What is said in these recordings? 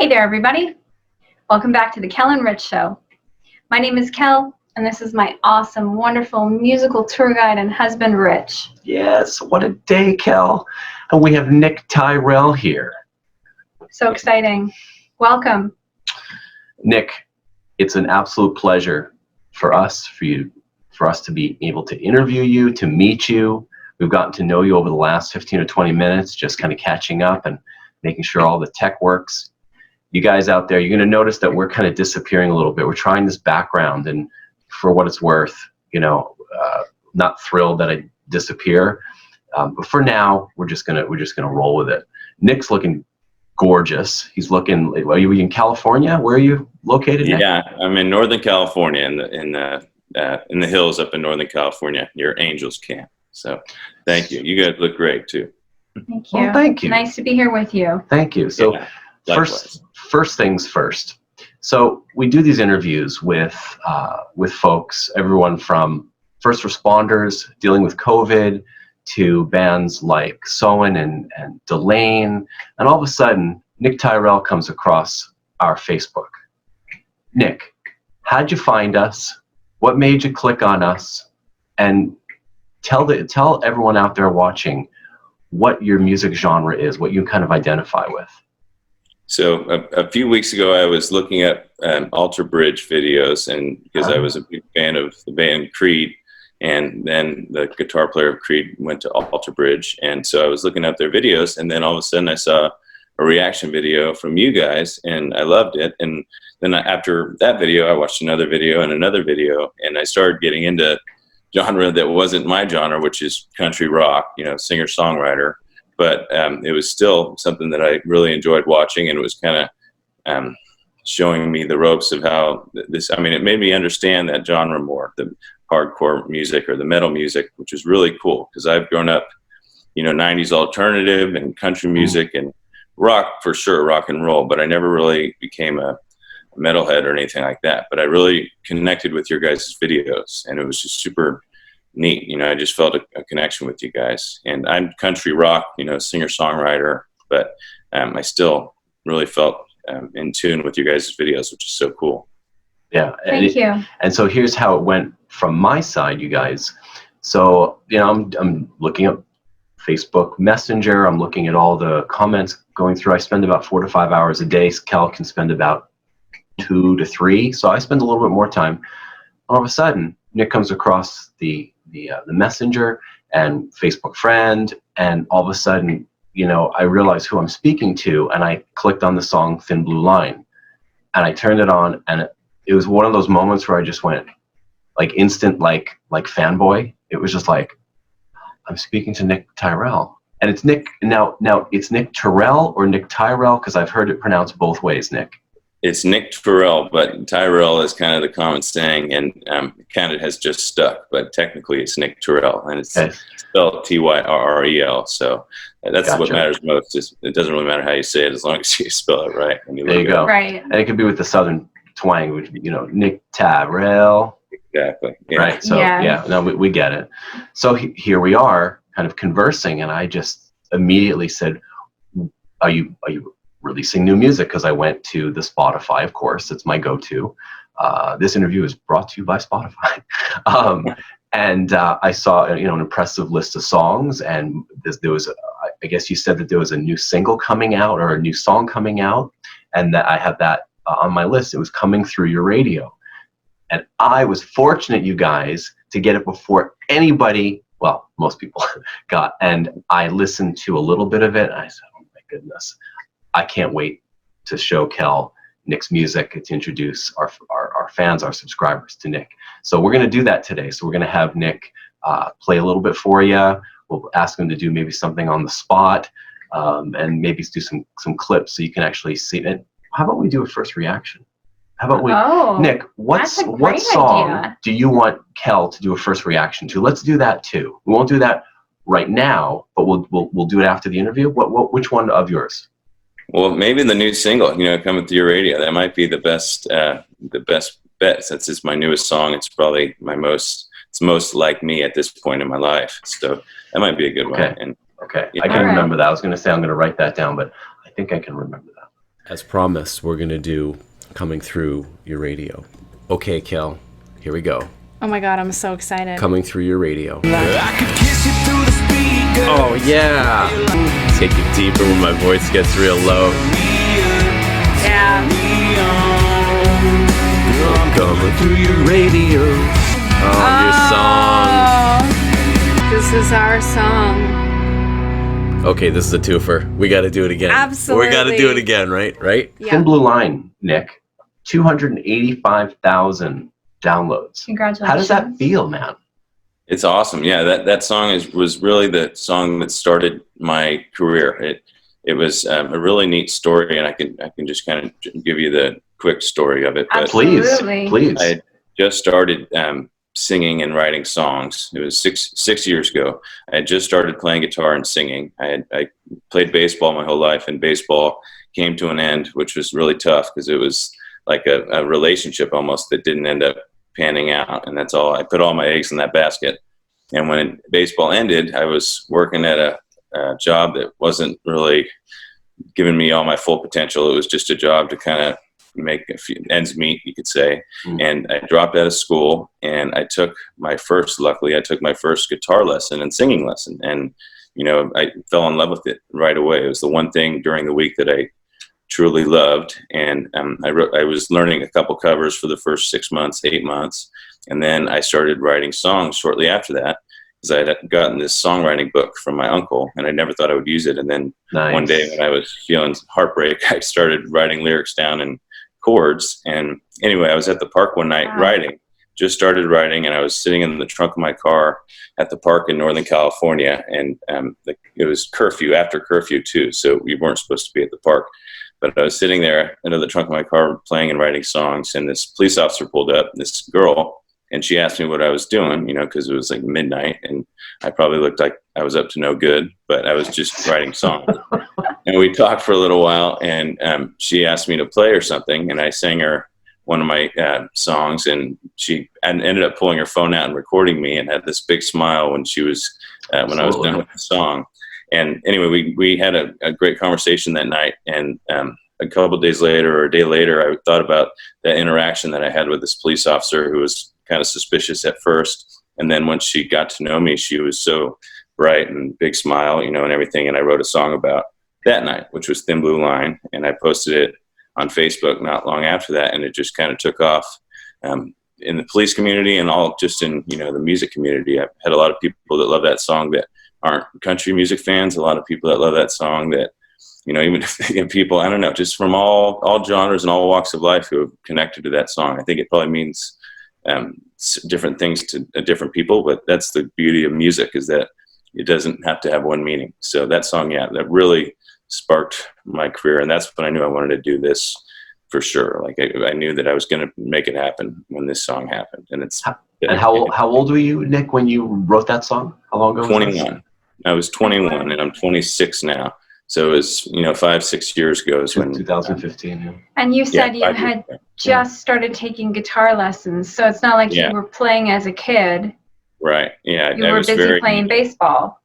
Hey there, everybody. Welcome back to the Kel-n-Rich Show. My name is Kel, and this is my awesome, wonderful musical tour guide and husband, Rich. Yes, what a day, Kel. And we have Nick Tyrrel here. So exciting. Welcome. Nick, it's an absolute pleasure for us to be able to interview you, to meet you. We've gotten to know you over the last 15 or 20 minutes, just kind of catching up and making sure all the tech works. You guys out there, you're going to notice that we're kind of disappearing a little bit. We're trying this background, and for what it's worth, not thrilled that I disappear. But for now, we're just gonna roll with it. Nick's looking gorgeous. He's looking. Are you in California? Where are you located, Nick? Yeah, I'm in Northern California, in the hills up in Northern California, near Angels Camp. So, thank you. You guys look great too. Thank you. Well, thank you. Nice to be here with you. Thank you. So, yeah, first things first. So we do these interviews with folks, everyone from first responders dealing with COVID to bands like Soen and Delane, and all of a sudden, Nick Tyrrel comes across our Facebook. Nick, how'd you find us? What made you click on us? And tell everyone out there watching what your music genre is, what you kind of identify with. So a few weeks ago, I was looking at Alter Bridge videos, and because I was a big fan of the band Creed, and then the guitar player of Creed went to Alter Bridge, and so I was looking at their videos, and then all of a sudden I saw a reaction video from you guys, and I loved it. And then after that video, I watched another video and another video, and I started getting into genre that wasn't my genre, which is country rock, singer-songwriter. But it was still something that I really enjoyed watching, and it was kind of showing me the ropes of how it made me understand that genre more, the hardcore music or the metal music, which is really cool because I've grown up, 90s alternative and country music and rock, for sure, rock and roll, but I never really became a metalhead or anything like that. But I really connected with your guys' videos, and it was just super neat. I just felt a connection with you guys. And I'm country rock, singer-songwriter, but I still really felt in tune with you guys' videos, which is so cool. Yeah. Thank you. And so here's how it went from my side, you guys. So, I'm looking at Facebook Messenger. I'm looking at all the comments going through. I spend about 4 to 5 hours a day. Kel can spend about 2 to 3. So I spend a little bit more time. All of a sudden, Nick comes across the Messenger and Facebook friend, and all of a sudden, I realized who I'm speaking to, and I clicked on the song Thin Blue Line, and I turned it on, and it was one of those moments where I just went like instant, like fanboy. It was just like, I'm speaking to Nick Tyrrel, and it's Nick now it's Nick Tyrrel or Nick Tyrrel, because I've heard it pronounced both ways, Nick. It's Nick Tyrrel, but Tyrrel is kind of the common saying, and kind of has just stuck. But technically, it's Nick Tyrrel, and it's spelled Tyrrel. So that's Gotcha. What matters most. It doesn't really matter how you say it, as long as you spell it right. There you go. Right. And it could be with the southern twang, which Nick Tyrrel. Exactly. Yeah. Right. So no, we get it. So here we are, kind of conversing, and I just immediately said, "Are you releasing new music?" Because I went to the Spotify, of course, it's my go-to. This interview is brought to you by Spotify. And I saw an impressive list of songs, and there was I guess you said that there was a new single coming out or a new song coming out, and that I had that on my list. It was coming through your radio, and I was fortunate, you guys, to get it before anybody, well, most people got. And I listened to a little bit of it, and I said, oh my goodness, I can't wait to show Kel Nick's music, to introduce our fans, our subscribers to Nick. So we're going to do that today. So we're going to have Nick play a little bit for you. We'll ask him to do maybe something on the spot, and maybe do some clips so you can actually see it. How about we do a first reaction? How about Nick, what song idea. Do you want Kel to do a first reaction to? Let's do that too. We won't do that right now, but we'll do it after the interview. Which one of yours? Well, maybe the new single, coming through your radio. That might be the best bet, since it's my newest song. It's probably it's most like me at this point in my life. So that might be a good one. Okay. I can remember that. I was going to say I'm going to write that down, but I think I can remember that. As promised, we're going to do Coming Through Your Radio. Okay, Kel, here we go. Oh my God, I'm so excited. Coming Through Your Radio. Oh, yeah. Take it deeper when my voice gets real low. Yeah. Coming through your radio. Oh, your song. This is our song. Okay, this is a twofer. We got to do it again. Absolutely. We got to do it again, right? Right? Yeah. Thin Blue Line, Nick, 285,000 downloads. Congratulations. How does that feel, man? It's awesome. Yeah, that song was really the song that started my career. It was a really neat story, and I can just kind of give you the quick story of it. But Absolutely. Please. I had just started singing and writing songs. It was six years ago. I had just started playing guitar and singing. I played baseball my whole life, and baseball came to an end, which was really tough because it was like a relationship almost that didn't end up panning out. And that's all. I put all my eggs in that basket. And when baseball ended, I was working at a job that wasn't really giving me all my full potential. It was just a job to kind of make a few ends meet, you could say. And I dropped out of school, and I took my first guitar lesson and singing lesson. And, I fell in love with it right away. It was the one thing during the week that I truly loved. And I was learning a couple covers for the first 6 months, 8 months. And then I started writing songs shortly after that, because I had gotten this songwriting book from my uncle, and I never thought I would use it. And then one day when I was feeling heartbreak, I started writing lyrics down in chords. And anyway, I was at the park one night just started writing, and I was sitting in the trunk of my car at the park in Northern California. And it was after curfew too, so we weren't supposed to be at the park. But I was sitting there under the trunk of my car playing and writing songs, and this police officer pulled up, this girl, and she asked me what I was doing, because it was like midnight, and I probably looked like I was up to no good, but I was just writing songs. And we talked for a little while, and she asked me to play her something, and I sang her one of my songs, and she ended up pulling her phone out and recording me, and had this big smile when she was when I was done with the song. And anyway, we had a great conversation that night, and a couple of days later, or a day later, I thought about that interaction that I had with this police officer who was kind of suspicious at first. And then once she got to know me, she was so bright and big smile, and everything. And I wrote a song about that night, which was Thin Blue Line. And I posted it on Facebook not long after that. And it just kind of took off in the police community, and all just in, the music community. I've had a lot of people that love that song that aren't country music fans, a lot of people that love that song that, even if people, I don't know, just from all genres and all walks of life who have connected to that song. I think it probably means different things to different people, but that's the beauty of music, is that it doesn't have to have one meaning. So that song, that really sparked my career, and that's when I knew I wanted to do this for sure. Like I knew that I was going to make it happen when this song happened. And how old were you, Nick, when you wrote that song? How long ago? 21. I was 21, and I'm 26 now. So it was, 5-6 years ago is when 2015. Yeah. And you said you had just started taking guitar lessons, so it's not like you were playing as a kid. Right. Yeah. You were busy playing baseball.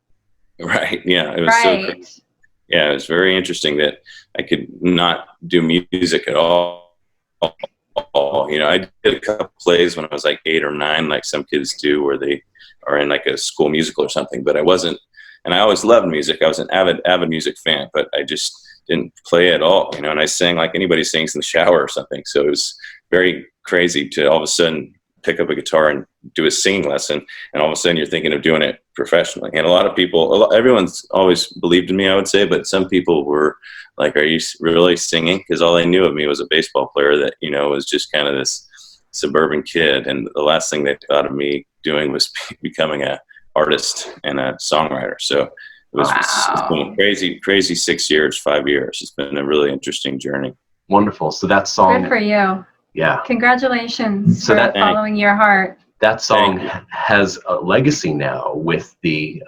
Right. Yeah. It was so crazy. Yeah, it was very interesting that I could not do music at all. I did a couple plays when I was like 8 or 9, like some kids do, where they are in like a school musical or something. But I wasn't, and I always loved music. I was an avid music fan, but I just didn't play at all. And I sang like anybody sings in the shower or something. So it was very crazy to all of a sudden pick up a guitar and do a singing lesson, and all of a sudden you're thinking of doing it professionally. And a lot of people, everyone's always believed in me, I would say, but some people were like, are you really singing? Because all they knew of me was a baseball player that, was just kind of this suburban kid. And the last thing they thought of me doing was becoming an artist and a songwriter. So it's been a crazy 6 years, 5 years. It's been a really interesting journey. Wonderful. So that song. Good for you. Yeah. Congratulations for following your heart. That song has a legacy now with the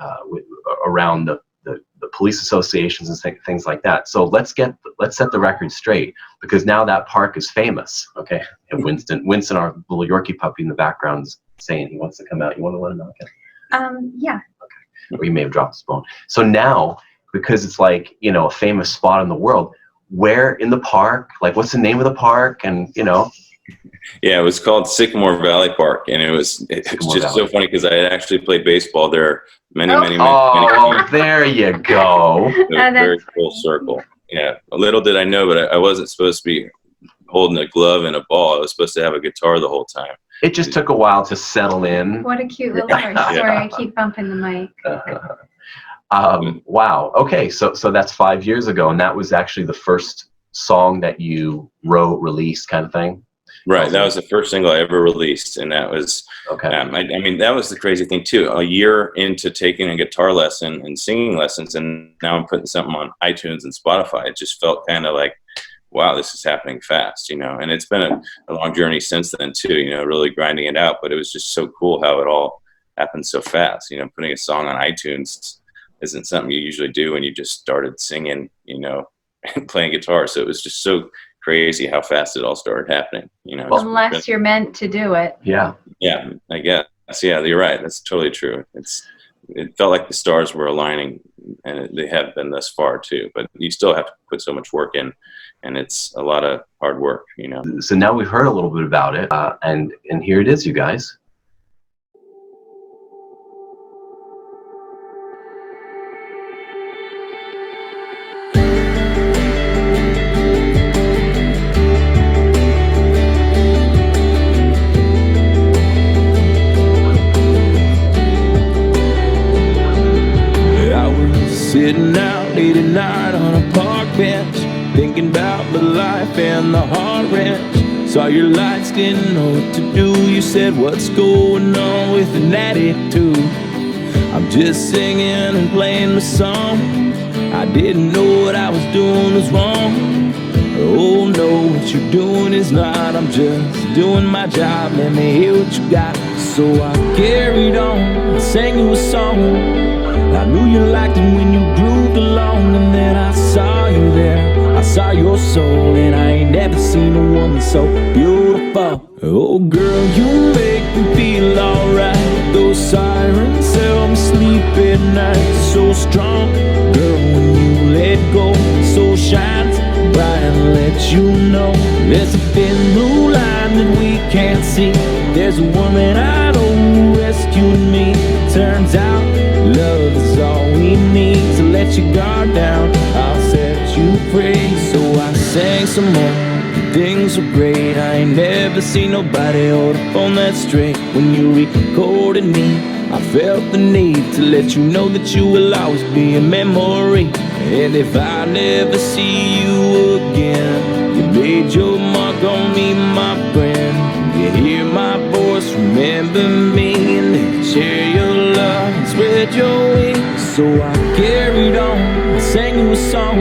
around the police associations and things like that. So let's set the record straight, because now that park is famous. Okay. And Winston, our little Yorkie puppy in the background, is saying he wants to come out. You want to let him out? Okay. Yeah. Okay. Or you may have dropped his phone. So now, because it's like, a famous spot in the world, where in the park? Like, what's the name of the park? And, you know. Yeah, it was called Sycamore Valley Park, and it was just so funny because I had actually played baseball there many Oh, there you go. a very full circle. Yeah, a little did I know, but I wasn't supposed to be holding a glove and a ball. I was supposed to have a guitar the whole time. It just took a while to settle in. What a cute little story. Sorry, I keep bumping the mic. Wow. Okay, so that's 5 years ago, and that was actually the first song that you wrote, released, kind of thing. Right, that was the first single I ever released, and that was okay. I mean, that was the crazy thing too. A year into taking a guitar lesson and singing lessons, and now I'm putting something on iTunes and Spotify. It just felt kind of like, wow, this is happening fast, you know. And it's been a long journey since then too, you know, really grinding it out. But it was just so cool how it all happened so fast. You know, putting a song on iTunes isn't something you usually do when you just started singing, you know, and playing guitar. So it was just so crazy how fast it all started happening, you know. Unless you're meant to do it. Yeah, I guess. Yeah, you're right. That's totally true. It felt like the stars were aligning, and they have been thus far too. But you still have to put so much work in, and it's a lot of hard work, you know. So now we've heard a little bit about it, and here it is, you guys. Sitting out late at night on a park bench, thinking about the life and the heart wrench. Saw your lights, didn't know what to do. You said, what's going on with an attitude? I'm just singing and playing my song. I didn't know what I was doing was wrong. Oh no, what you're doing is not. I'm just doing my job, let me hear what you got. So I carried on, I sang you a song. I knew you liked it when you grooved along, and then I saw you there. I saw your soul, and I ain't never seen a woman so beautiful. Oh girl, you make me feel alright. Those sirens help me sleep at night. So strong, girl, when you let go. So shines bright and let you know there's a thin blue line that we can't see. There's a woman I know who rescued me. Turns out love is all we need. So let your guard down, I'll set you free. So I sang some more, things were great. I ain't never seen nobody hold a phone that straight. When you recorded me, I felt the need to let you know that you will always be a memory. And if I never see you again, you made your mark on me, my friend. You hear my voice, remember me, and then share your love and spread your wings. So I carried on, I sang you a song.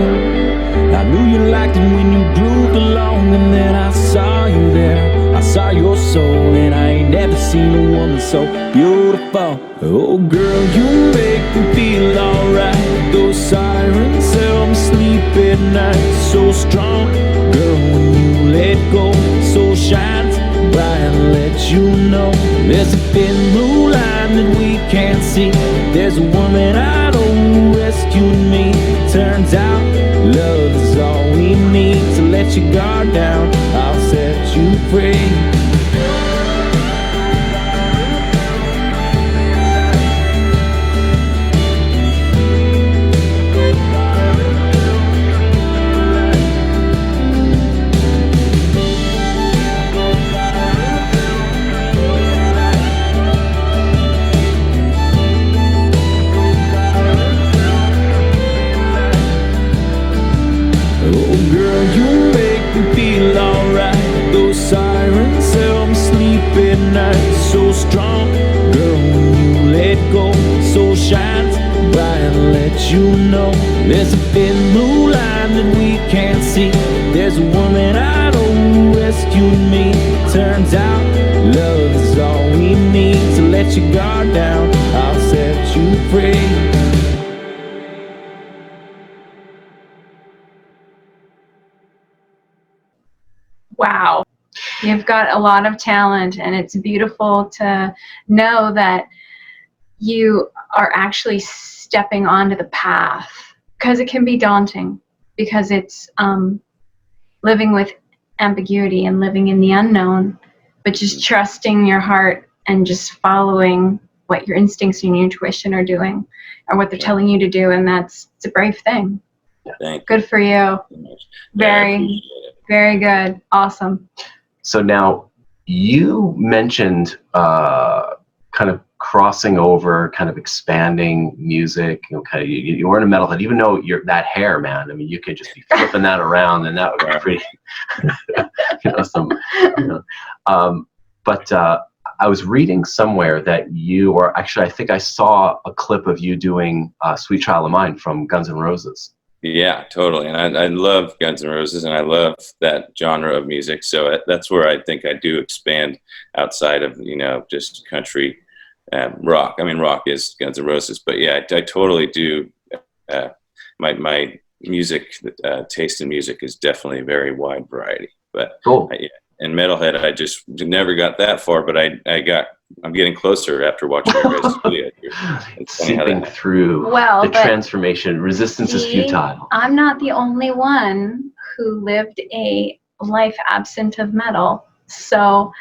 I knew you liked it when you grooved along, and then I saw you there. I saw your soul, and I ain't never seen a woman so beautiful. Oh girl, you make me feel alright. Those sirens help me sleep at night. So strong, girl, when you let go. So shines bright and let you know there's a thin blue line that we can't see. There's a woman I know who rescued me. Turns out love is all we need. So let your guard down, I'll set you free. Sirens help me sleep at night. So strong, girl, when you let go. So shines bright and let you know there's a thin blue line that we can't see. There's a woman I know who rescued me. Turns out love is all we need. So let your guard down, I'll set you free. Wow. You've got a lot of talent, and it's beautiful to know that you are actually stepping onto the path, because it can be daunting. because it's living with ambiguity and living in the unknown, but just trusting your heart and just following what your instincts and your intuition are doing, or what they're telling you to do, and it's a brave thing. Thank Good for you. you. Very, very good. Awesome. So now you mentioned kind of crossing over, kind of expanding music. Kind of you weren't a metalhead, even though you're that hair, man. I mean, you could just be flipping that around, and that would be pretty. But I was reading somewhere that you, or actually, I think I saw a clip of you doing "Sweet Child of Mine" from Guns N' Roses. Yeah, totally. And I love Guns N' Roses, and I love that genre of music. So that's where I think I do expand outside of, just country rock. I mean, rock is Guns N' Roses, but yeah, I totally do. My music taste in music is definitely a very wide variety. But cool. And metalhead, I just never got that far, but I'm getting closer after watching your guys' video. It's funny how Seeping through the transformation. Resistance is futile. I'm not the only one who lived a life absent of metal. So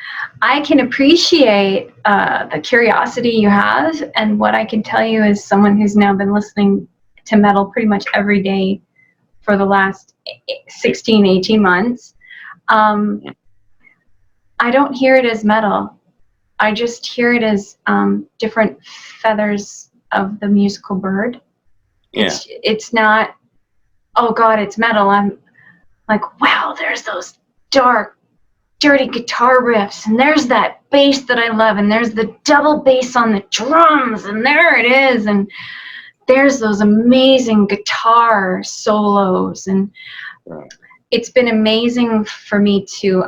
I can appreciate the curiosity you have. And what I can tell you is someone who's now been listening to metal pretty much every day for the last 16, 18 months. I don't hear it as metal. I just hear it as different feathers of the musical bird. Yeah. It's not, oh God, it's metal. I'm like, wow, there's those dark, dirty guitar riffs, and there's that bass that I love, and there's the double bass on the drums, and there it is, and there's those amazing guitar solos, and it's been amazing for me to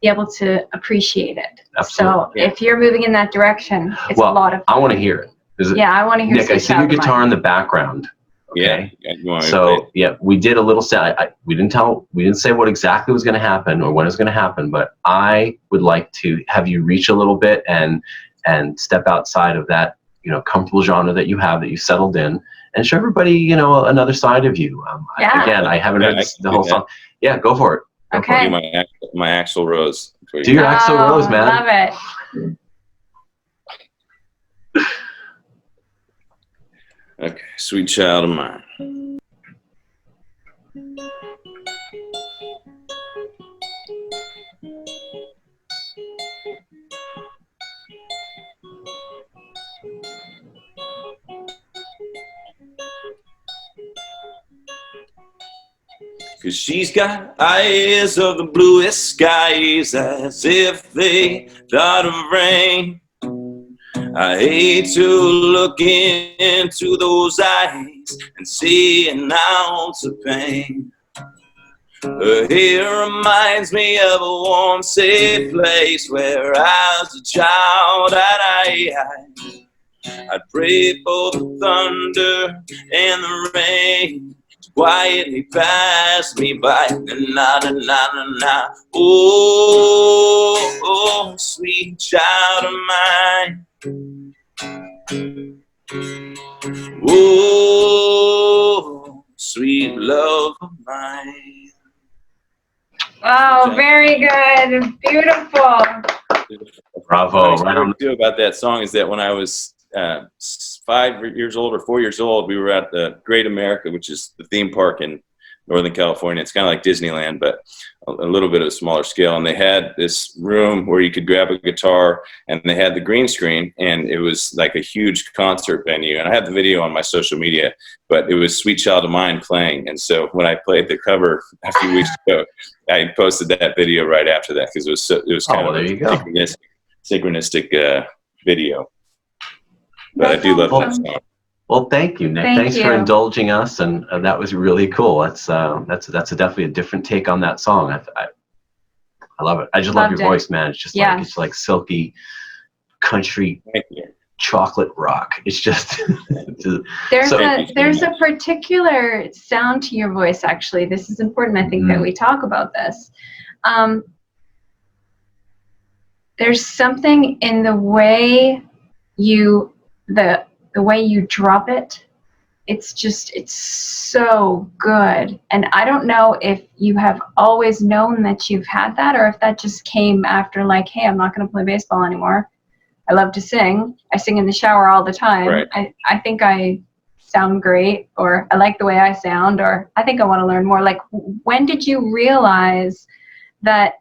be able to appreciate it. Absolutely. So if you're moving in that direction, it's a lot of fun. I want to hear it. I want to hear. Nick, I see your guitar in the background. Okay. Yeah. So we did a little set. We didn't say what exactly was going to happen or when it was going to happen, but I would like to have you reach a little bit and step outside of that, comfortable genre that you settled in, and show everybody, another side of you. Again, I haven't heard the whole song. Yeah, go for it. Okay. My Axl Rose. Do your Axl Rose, man. Love it. Okay, Sweet Child of Mine. Cause she's got eyes of the bluest skies, as if they thought of rain. I hate to look into those eyes and see an ounce of pain. Her hair reminds me of a warm, safe place where as a child I'd pray for the thunder and the rain to quietly pass me by. Na na na na na. Oh, sweet child of mine. Oh, sweet love of mine. Oh, very good. Beautiful. Bravo. What I do about that song is that when I was 5 years old or 4 years old, we were at the Great America, which is the theme park in Northern California. It's kind of like Disneyland, but a little bit of a smaller scale. And they had this room where you could grab a guitar, and they had the green screen, and it was like a huge concert venue. And I had the video on my social media, but it was Sweet Child of Mine playing. And so when I played the cover a few weeks ago, I posted that video right after that because it was kind of a synchronistic video. But I do love that song. Well, thank you, Nick. Thanks for indulging us, and that was really cool. That's definitely a different take on that song. I love it. I just love your voice, man. It's just like it's like silky country chocolate rock. It's just there's a particular sound to your voice. Actually, this is important. I think that we talk about this. There's something in the way the way you drop it. it's so good. And I don't know if you have always known that you've had that, or if that just came after, like, hey, I'm not going to play baseball anymore. I love to sing. I sing in the shower all the time. Right. I think I sound great, or I like the way I sound, or I think I want to learn more. Like, when did you realize that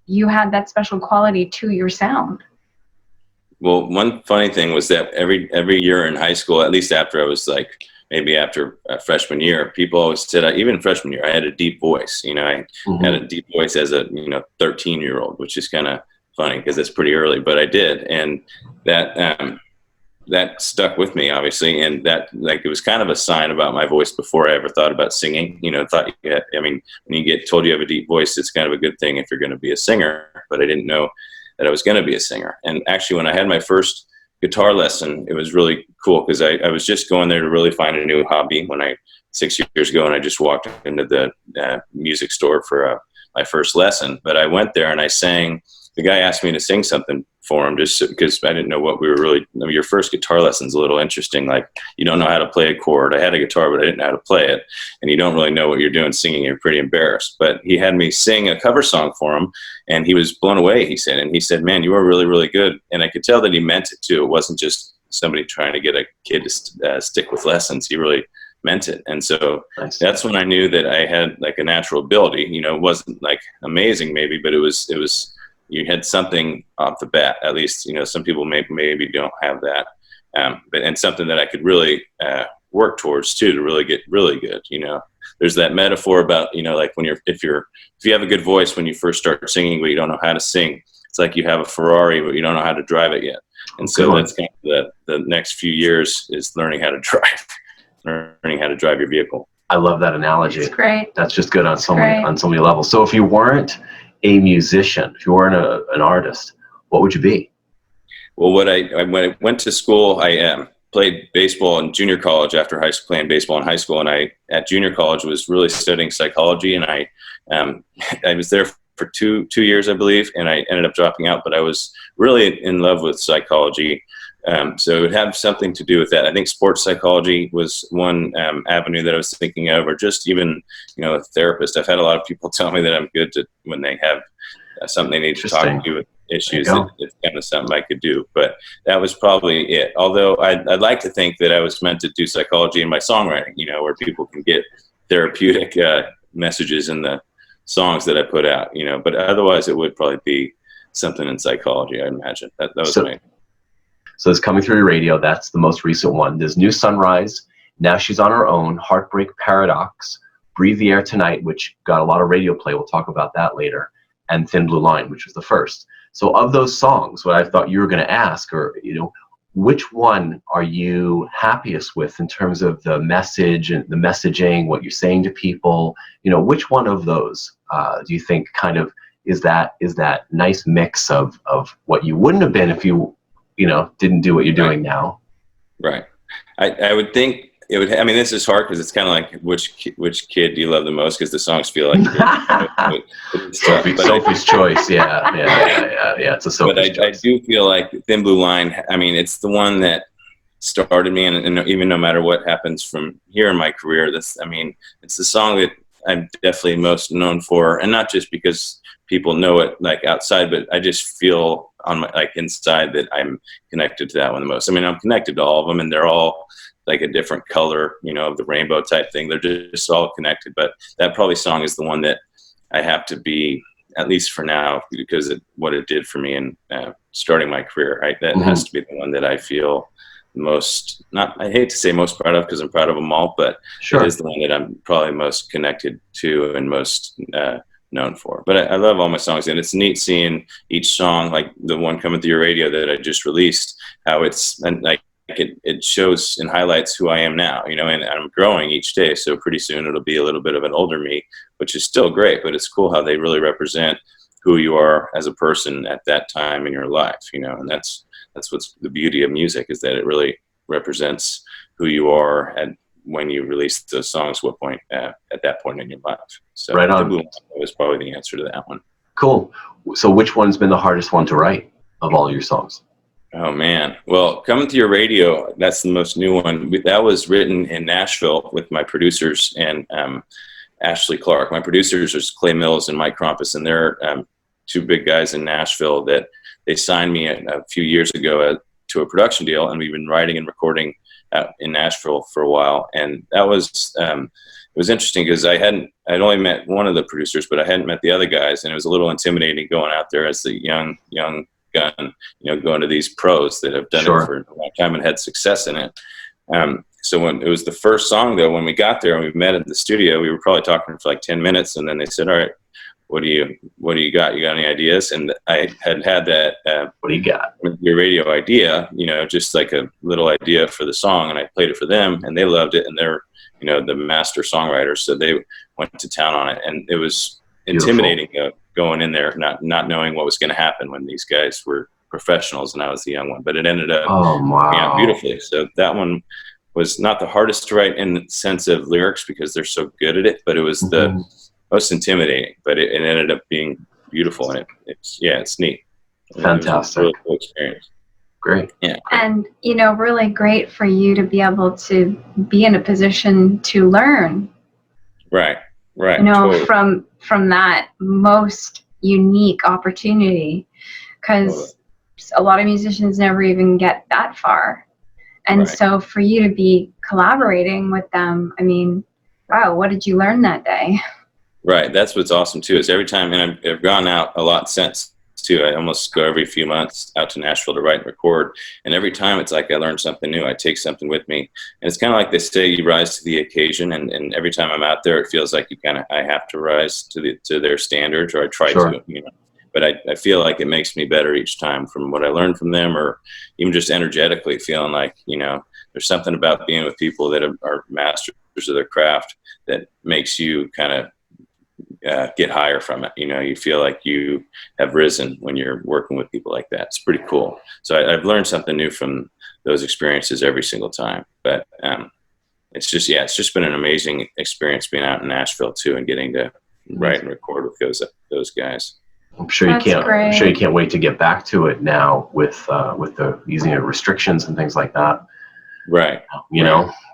you had that special quality to your sound? Well, one funny thing was that every year in high school, at least after I was like, maybe after freshman year, people always said, even freshman year, I had a deep voice. You know, I had a deep voice as a 13-year-old, which is kind of funny because it's pretty early, but I did, and that stuck with me, obviously, and that, like, it was kind of a sign about my voice before I ever thought about singing. When you get told you have a deep voice, it's kind of a good thing if you're going to be a singer, but I didn't know that I was going to be a singer. And actually, when I had my first guitar lesson, it was really cool because I was just going there to really find a new hobby 6 years ago, and I just walked into the music store for my first lesson. But I went there and I sang. The guy asked me to sing something for him just because I didn't know what we were really. I mean, your first guitar lesson's a little interesting. Like, you don't know how to play a chord. I had a guitar, but I didn't know how to play it. And you don't really know what you're doing singing. You're pretty embarrassed. But he had me sing a cover song for him, and he was blown away, he said. And he said, man, you are really, really good. And I could tell that he meant it, too. It wasn't just somebody trying to get a kid to stick with lessons. He really meant it. And so that's when I knew that I had, like, a natural ability. You know, it wasn't, like, amazing maybe, but it was you had something off the bat, at least. You know, some people maybe don't have that, and something that I could really work towards too, to really get really good. You know, there's that metaphor about, you know, like when if you have a good voice when you first start singing, but you don't know how to sing, it's like you have a Ferrari, but you don't know how to drive it yet. And so that's kind of the next few years is learning how to drive your vehicle. I love that analogy. It's great. That's just good on so many levels. So if you weren't a musician, if you weren't an artist, what would you be? Well, when I went to school, I played baseball in junior college after playing baseball in high school, and I at junior college was really studying psychology, and I was there for two years, I believe, and I ended up dropping out. But I was really in love with psychology, so it would have something to do with that. I think sports psychology was one avenue that I was thinking of, or just even, you know, a therapist. I've had a lot of people tell me that I'm good to, when they have something they need to talk to with issues, it's kind of something I could do. But that was probably it. Although I'd like to think that I was meant to do psychology in my songwriting, you know, where people can get therapeutic messages in the songs that I put out, you know. But otherwise, it would probably be something in psychology, I imagine. That was my... So it's coming through your radio. That's the most recent one. There's New Sunrise, Now She's on Her Own, Heartbreak Paradox, Breathe the Air Tonight, which got a lot of radio play. We'll talk about that later. And Thin Blue Line, which was the first. So of those songs, what I thought you were going to ask, or, you know, which one are you happiest with in terms of the message and the messaging, what you're saying to people? You know, which one of those do you think kind of is that nice mix of what you wouldn't have been if you didn't do what you're doing now? Right. I would think it would. I mean, this is hard because it's kind of like which kid do you love the most? Because the songs feel like Sophie's Choice. Yeah. It's a Sophie's Choice. But I do feel like Thin Blue Line. I mean, it's the one that started me, and even no matter what happens from here in my career, it's the song that I'm definitely most known for, and not just because people know it like outside, but I just feel on my inside that I'm connected to that one the most. I mean, I'm connected to all of them, and they're all like a different color, you know, of the rainbow type thing. They're just all connected, but that probably song is the one that I have to be, at least for now, because what it did for me in starting my career, right? That has to be the one that I feel most, I hate to say most proud of, because I'm proud of them all, but it is the one that I'm probably most connected to and most known for. But I love all my songs, and it's neat seeing each song, like the one coming through your radio that I just released, how it's, and like, it shows and highlights who I am now, you know, and I'm growing each day. So pretty soon it'll be a little bit of an older me, which is still great, but it's cool how they really represent who you are as a person at that time in your life, you know, and that's what's the beauty of music, is that it really represents who you are and when you release those songs, what point at that point in your life. So right on. The Blue was probably the answer to that one. Cool. So which one's been the hardest one to write of all your songs? Oh man. Well, Coming to Your Radio, that's the most new one. That was written in Nashville with my producers and Ashley Clark. My producers are Clay Mills and Mike Krompus, and they're two big guys in Nashville that they signed me a few years ago to a production deal, and we've been writing and recording in Nashville for a while. And that was it was interesting because I'd only met one of the producers, but I hadn't met the other guys, and it was a little intimidating going out there as the young gun, going to these pros that have done Sure. it for a long time and had success in it. So when it was the first song, though, when we got there and we met at the studio, we were probably talking for like 10 minutes, and then they said, "All right, what do you got? You got any ideas?" And I had that. What do you got? Your radio idea, just like a little idea for the song, and I played it for them, and they loved it, and they're, the master songwriters, so they went to town on it, and it was intimidating going in there, not knowing what was going to happen when these guys were professionals and I was the young one, but it ended up working out beautifully. So that one was not the hardest to write in the sense of lyrics because they're so good at it, but it was the most intimidating, but it ended up being beautiful, and it's neat. Fantastic. Really cool experience. Great. Yeah. And, really great for you to be able to be in a position to learn, Right. totally. from that most unique opportunity, because a lot of musicians never even get that far. And so for you to be collaborating with them, I mean, wow, what did you learn that day? Right. That's what's awesome too, is every time, and I've gone out a lot since too. I almost go every few months out to Nashville to write and record. And every time it's like I learn something new. I take something with me. And it's kind of like they say, you rise to the occasion. And every time I'm out there, it feels like I have to rise to their standards, or I try to, But I feel like it makes me better each time from what I learned from them, or even just energetically feeling like, there's something about being with people that are masters of their craft that makes you kind of get higher from it. You feel like you have risen when you're working with people like that. It's pretty cool. So I've learned something new from those experiences every single time. But it's just been an amazing experience being out in Nashville too, and getting to write and record with those guys. I'm sure you can't wait to get back to it now with the easing of restrictions and things like that. Right.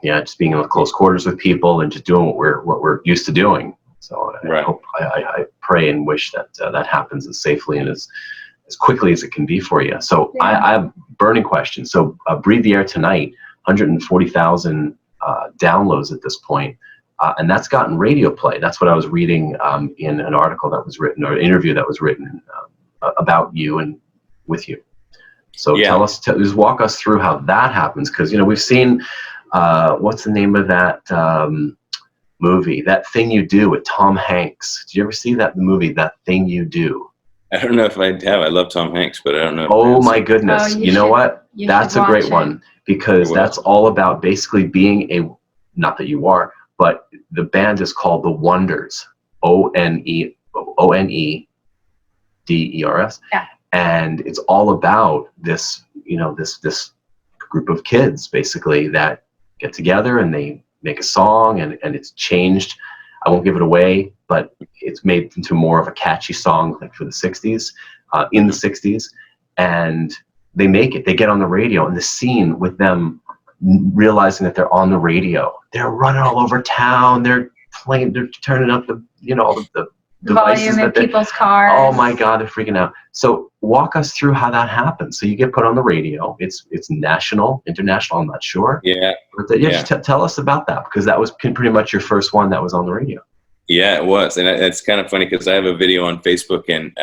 Just being in close quarters with people and just doing what we're used to doing. So I pray and wish that happens as safely and as quickly as it can be for you. So I have a burning question. So Breathe the Air Tonight, 140,000 downloads at this point. And that's gotten radio play. That's what I was reading in an article that was written, or an interview that was written about you and with you. So just walk us through how that happens. Because, we've seen, what's the name of that movie, That Thing You Do, with Tom Hanks? Did you ever see that movie, That Thing You Do? I don't know if I have. I love Tom Hanks, but I don't know. Oh my goodness. You know what? That's a great one, because that's all about basically being not that you are, but the band is called The Wonders, Oneders. Yeah. And it's all about this, this group of kids basically that get together and they make a song, and it's changed. I won't give it away, but it's made into more of a catchy song, like for the 60s, in the 60s. And they get on the radio, and the scene with them realizing that they're on the radio, they're running all over town, they're turning up the devices volume in people's cars. Oh my God, they're freaking out. So walk us through how that happens. So you get put on the radio. It's national, international, I'm not sure. Yeah. But just tell us about that, because that was pretty much your first one that was on the radio. Yeah, it was. And it's kind of funny because I have a video on Facebook and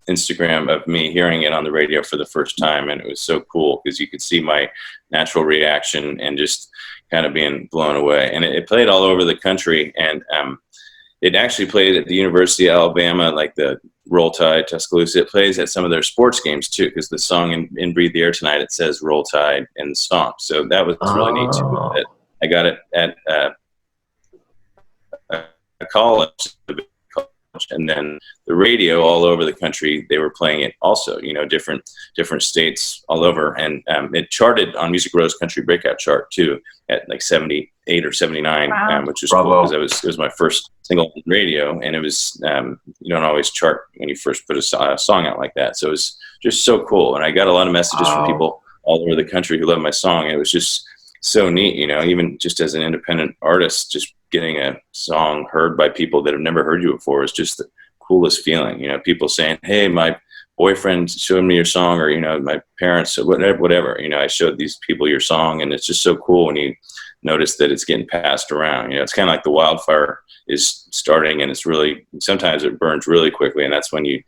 Instagram of me hearing it on the radio for the first time. And it was so cool because you could see my natural reaction and just kind of being blown away. And it played all over the country. And it actually played at the University of Alabama, like the Roll Tide, Tuscaloosa. It plays at some of their sports games too, because the song in Breathe the Air Tonight, it says Roll Tide in the song. So that was really neat too. I got it at a college college. And then the radio all over the country, they were playing it also, you know, different states all over. And it charted on Music Row's country breakout chart too at like 78 or 79, which was cool because it was my first single on radio. And it was, you don't always chart when you first put a song out like that. So it was just so cool. And I got a lot of messages from people all over the country who love my song. It was just so neat, you know, even just as an independent artist, just getting a song heard by people that have never heard you before is just the coolest feeling. You know, people saying, hey, my boyfriend showed me your song, or, you know, my parents, or whatever, you know, I showed these people your song. And it's just so cool when you notice that it's getting passed around. You know, it's kind of like the wildfire is starting, and it's really, sometimes it burns really quickly, and that's when you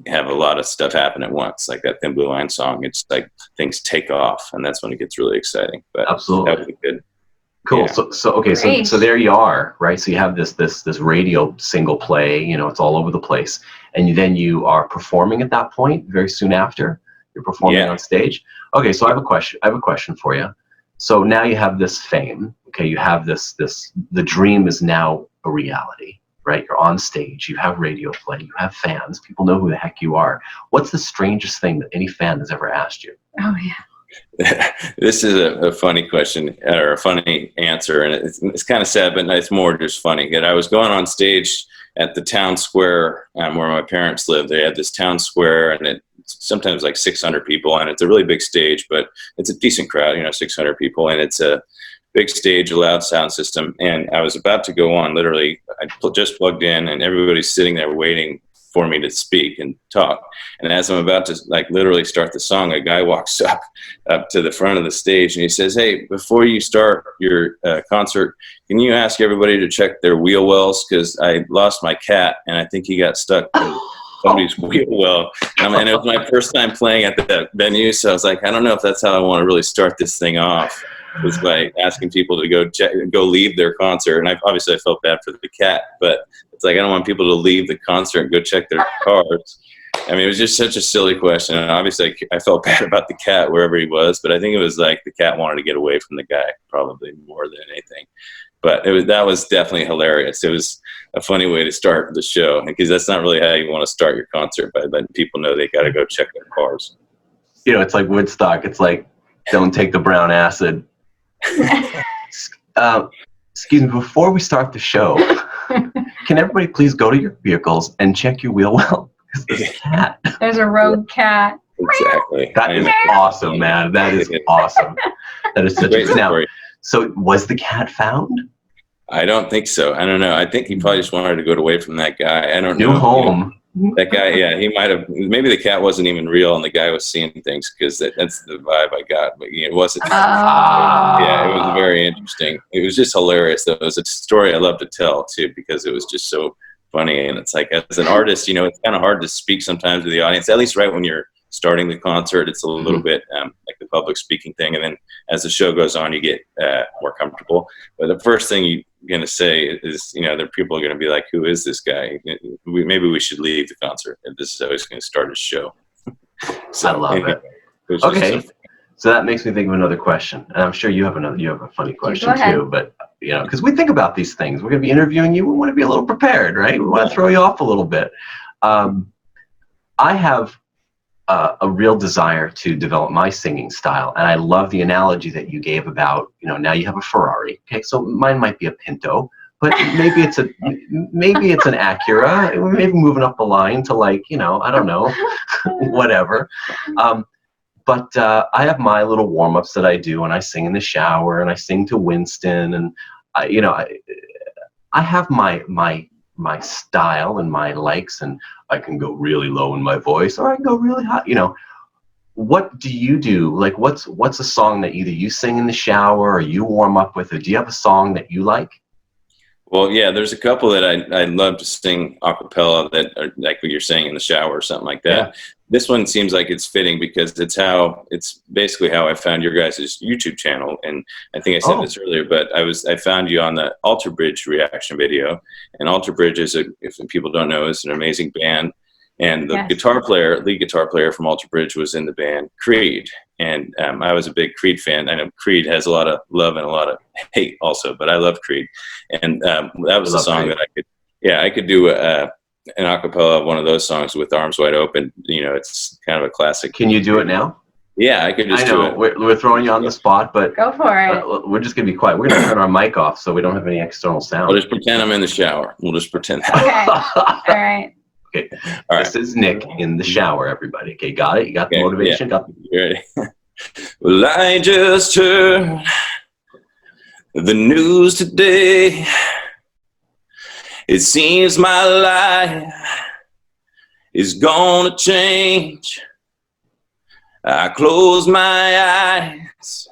have a lot of stuff happen at once, like that Thin Blue Line song. It's like things take off, and that's when it gets really exciting. But absolutely, that would be good. Cool. Yeah. So there you are, right? So you have this radio single play, you know, it's all over the place, and then you are performing at that point. Very soon after, you're performing on stage. Okay, so I have a question for you. So now you have this fame. Okay, you have this. The dream is now a reality, right? You're on stage. You have radio play. You have fans. People know who the heck you are. What's the strangest thing that any fan has ever asked you? Oh yeah. This is a funny question, or a funny answer, and it's kind of sad, but it's more just funny. I was going on stage at the town square where my parents lived. They had this town square, and it's sometimes like 600 people, and it's a really big stage, but it's a decent crowd, you know, 600 people, and it's a big stage, a loud sound system. And I was about to go on, literally, I just plugged in, and everybody's sitting there waiting for me to speak and talk. And as I'm about to like literally start the song, a guy walks up to the front of the stage, and he says, hey, before you start your concert, can you ask everybody to check their wheel wells? Because I lost my cat, and I think he got stuck in somebody's wheel well. And it was my first time playing at that venue, so I was like, I don't know if that's how I want to really start this thing off, was by asking people to go leave their concert. And obviously I felt bad for the cat, but it's like, I don't want people to leave the concert and go check their cars. I mean, it was just such a silly question. And obviously I felt bad about the cat wherever he was, but I think it was like the cat wanted to get away from the guy probably more than anything. But that was definitely hilarious. It was a funny way to start the show, because that's not really how you want to start your concert, by letting people know they got to go check their cars. You know, it's like Woodstock. It's like, don't take the brown acid. Excuse me, before we start the show, can everybody please go to your vehicles and check your wheel well? There's a cat. There's a rogue cat. Exactly. That is awesome, man. That is awesome. That is such a good story. So was the cat found? I don't think so. I don't know. I think he probably just wanted to go away from that guy. I don't know. New home. That guy, yeah, he might have. Maybe the cat wasn't even real, and the guy was seeing things, because that's the vibe I got. But it wasn't. Yeah, it was very interesting. It was just hilarious. Though. It was a story I love to tell too, because it was just so funny. And it's like, as an artist, you know, it's kind of hard to speak sometimes to the audience. At least right when you're starting the concert, it's a little bit like the public speaking thing. And then as the show goes on, you get more comfortable. But the first thing you're going to say is, you know, that people are going to be like, who is this guy? Maybe we should leave the concert. And this is how he's going to start his show. So, I love it. Okay. So that makes me think of another question. And I'm sure you have a funny question too, but you know, because we think about these things. We're going to be interviewing you. We want to be a little prepared, right? We want to throw you off a little bit. I have a real desire to develop my singing style, and I love the analogy that you gave about, you know, now you have a Ferrari. Okay, so mine might be a Pinto, but maybe it's an Acura. Maybe moving up the line to, like, you know, I don't know, whatever. But I have my little warm-ups that I do, and I sing in the shower, and I sing to Winston, and I have my style and my likes, and I can go really low in my voice, or I can go really high. You know, what do you do? Like, what's a song that either you sing in the shower or you warm up with, or do you have a song that you like? Well, yeah, there's a couple that I love to sing a cappella that are like what you're saying, in the shower or something like that. Yeah. This one seems like it's fitting because it's basically how I found your guys' YouTube channel. And I think I said this earlier, but I found you on the Alter Bridge reaction video. And Alter Bridge is, if people don't know, is an amazing band. And the lead guitar player from Alter Bridge was in the band Creed. And I was a big Creed fan. I know Creed has a lot of love and a lot of hate also, but I love Creed. And that was a song Creed that I could do an acapella of one of those songs with Arms Wide Open. You know, it's kind of a classic. Can you do it now? Yeah, I could just I know do it. we're throwing you on the spot, but Go for it. we're just gonna be quiet. We're gonna turn our mic off so we don't have any external sound. We'll just pretend I'm in the shower. We'll just pretend that. Okay. All right. Okay. All right. This is Nick in the shower, everybody. Okay, got it? You got the Okay, motivation? yeah. Got the... You ready? Well, I just heard the news today. It seems my life is gonna change. I close my eyes,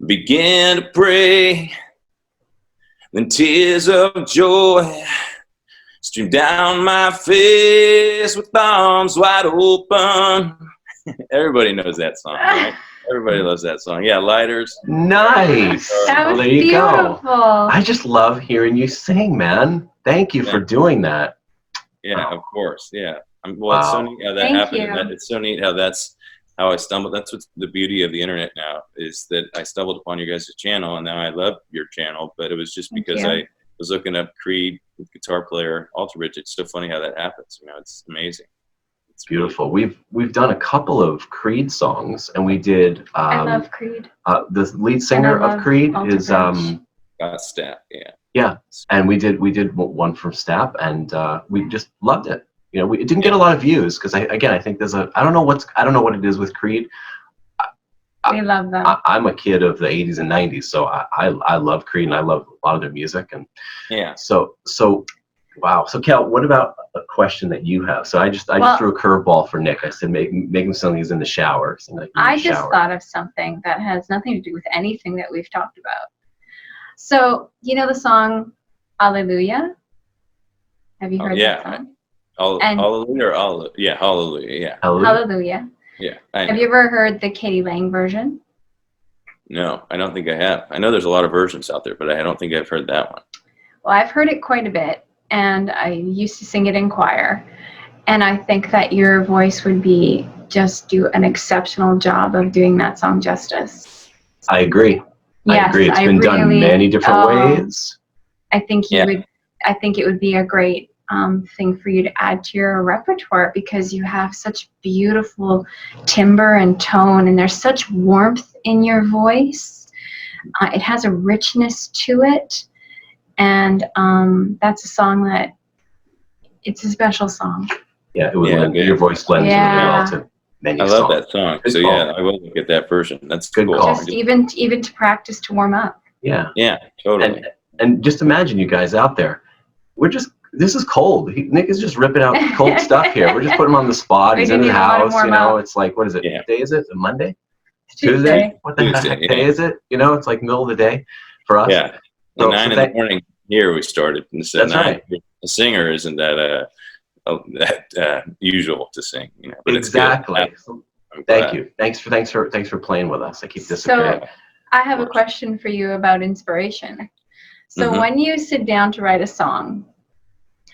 begin to pray, then tears of joy stream down my face with arms wide open. Everybody knows that song, right? Everybody loves that song. Yeah, Lighters. Nice. That was Well, there you go. beautiful. I just love hearing you sing, man. Thank you for doing that. Yeah, of course. Yeah. Well, it's so neat how that Thank happened. you. And it's so neat how that's how I stumbled. That's what's the beauty of the internet now, is that I stumbled upon your guys' channel, and now I love your channel. But it was just Thank because you. I was looking up Creed with guitar player Alter Bridge. It's so funny how that happens. You know, it's amazing. It's beautiful. We've done a couple of Creed songs, and we did. I love Creed. The lead singer And I of love Creed Alter is Bridge. Got Stapp, yeah. yeah, and we did one from Stapp, and we just loved it. You know, it didn't get a lot of views because I think there's I don't know what it is with Creed. We love them. I'm a kid of the 80s and 90s, so I love Creed and I love a lot of their music, and Yeah. so wow. So Kel, what about a question that you have? So I just threw a curveball for Nick. I said make him something he's in the shower. I just thought of something that has nothing to do with anything that we've talked about. So, you know the song Hallelujah? Have you heard that song? Hallelujah or Hallelujah? Yeah, Hallelujah, yeah. Hallelujah. Yeah. Have you ever heard the Katie Lang version? No, I don't think I have. I know there's a lot of versions out there, but I don't think I've heard that one. Well, I've heard it quite a bit, and I used to sing it in choir. And I think that your voice would just do an exceptional job of doing that song justice. I agree. Yes, I agree. It's been done many different ways. I think I think it would be a great thing for you to add to your repertoire, because you have such beautiful timbre and tone, and there's such warmth in your voice. It has a richness to it, and that's a song that it's a special song. Yeah, it would lend, your voice blends really well to many songs. I love that song. Good so call. Yeah, I will look at that version. That's Good cool. call. Just even to practice, to warm up. Yeah. Yeah, totally. And just imagine, you guys out there, this is cold. Nick is just ripping out cold stuff here. We're just putting him on the spot. He's in the house, you know. It's like, what is it? Yeah. What day is it? Monday? Tuesday. What the Tuesday, heck day is it? You know, it's like middle of the day for us. Yeah. So, 9 in the morning here we started. And so That's 9, right. A singer isn't that usual to sing, you know. But Exactly. It's good. I'm Thank glad. you. Thanks for playing with us. I keep this. So I have a question for you about inspiration. So when you sit down to write a song,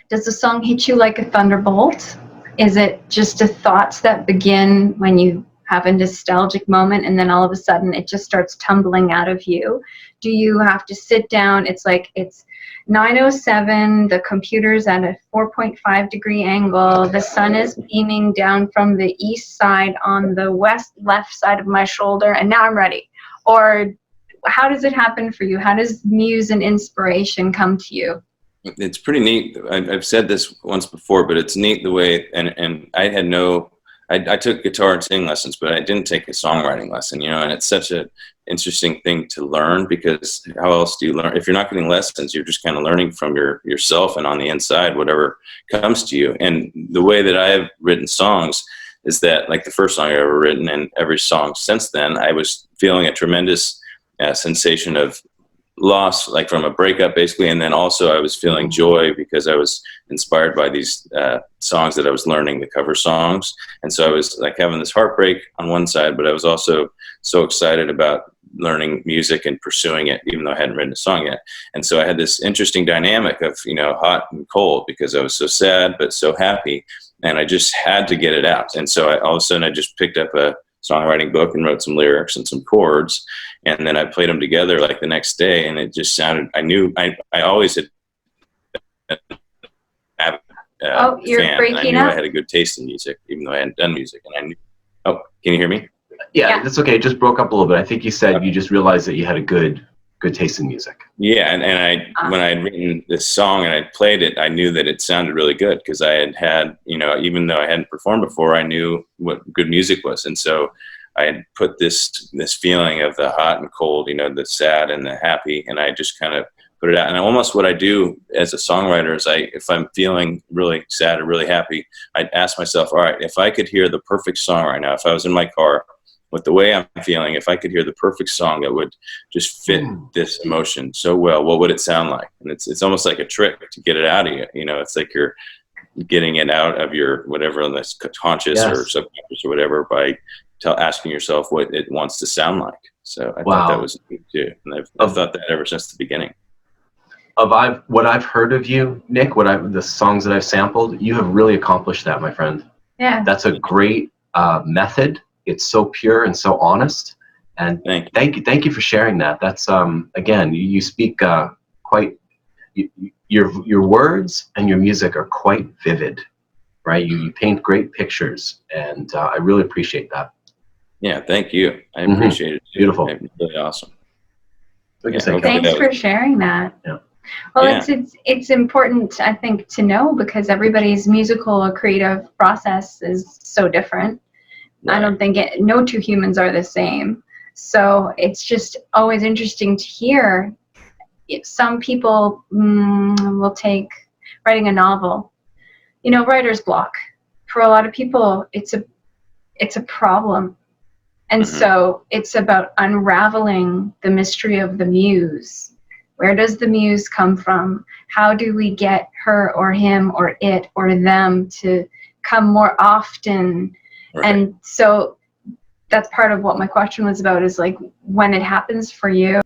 does the song hit you like a thunderbolt? Is it just a thoughts that begin when you have a nostalgic moment, and then all of a sudden it just starts tumbling out of you? Do you have to sit down? It's like it's 9:07, the computer's at a 4.5 degree angle, the sun is beaming down from the east side on the left side of my shoulder, and now I'm ready. Or how does it happen for you? How does muse and inspiration come to you? It's pretty neat. I've said this once before, but it's neat the way, and I had I took guitar and singing lessons, but I didn't take a songwriting lesson, you know, and it's such an interesting thing to learn, because how else do you learn? If you're not getting lessons, you're just kind of learning from yourself and on the inside, whatever comes to you. And the way that I've written songs is that, like the first song I ever written, and every song since then, I was feeling a tremendous sensation of loss, like from a breakup basically, and then also I was feeling joy because I was inspired by these songs that I was learning, the cover songs. And so I was like having this heartbreak on one side, but I was also so excited about learning music and pursuing it, even though I hadn't written a song yet. And so I had this interesting dynamic of, you know, hot and cold, because I was so sad but so happy, and I just had to get it out. And so all of a sudden I just picked up a songwriting book and wrote some lyrics and some chords, and then I played them together like the next day, and it just sounded, I knew I always had You're fan. breaking and I knew up. I had a good taste in music, even though I hadn't done music. And I knew. Oh, can you hear me? Yeah, that's okay. It just broke up a little bit. I think you said you just realized that you had a good taste in music. Yeah, and when I had written this song and I played it, I knew that it sounded really good because I had, even though I hadn't performed before, I knew what good music was. And so I had put this feeling of the hot and cold, the sad and the happy, and I just kind of put it out. And almost what I do as a songwriter is if I'm feeling really sad or really happy, I'd ask myself, all right, if I could hear the perfect song right now, if I was in my car with the way I'm feeling, if I could hear the perfect song that would just fit this emotion so well, what would it sound like? And it's almost like a trick to get it out of you. It's like you're getting it out of your whatever, that's conscious or subconscious or whatever, by asking yourself what it wants to sound like. So I thought that was good too. And I've thought that ever since the beginning. What I've heard of you, Nick, the songs that I've sampled, you have really accomplished that, my friend. Yeah. That's a great method. It's so pure and so honest. And thank you for sharing that. That's again, you speak quite. Your words and your music are quite vivid, right? You paint great pictures, and I really appreciate that. Yeah, thank you. I appreciate it too. Beautiful. It's really awesome. Thanks for sharing that. Yeah. Well, it's important, I think, to know, because everybody's musical or creative process is so different. Right. I don't think no two humans are the same. So it's just always interesting to hear. Some people will take writing a novel, writer's block. For a lot of people, it's a problem. And so it's about unraveling the mystery of the muse. Where does the muse come from? How do we get her or him or it or them to come more often? Right. And so that's part of what my question was about, is like when it happens for you.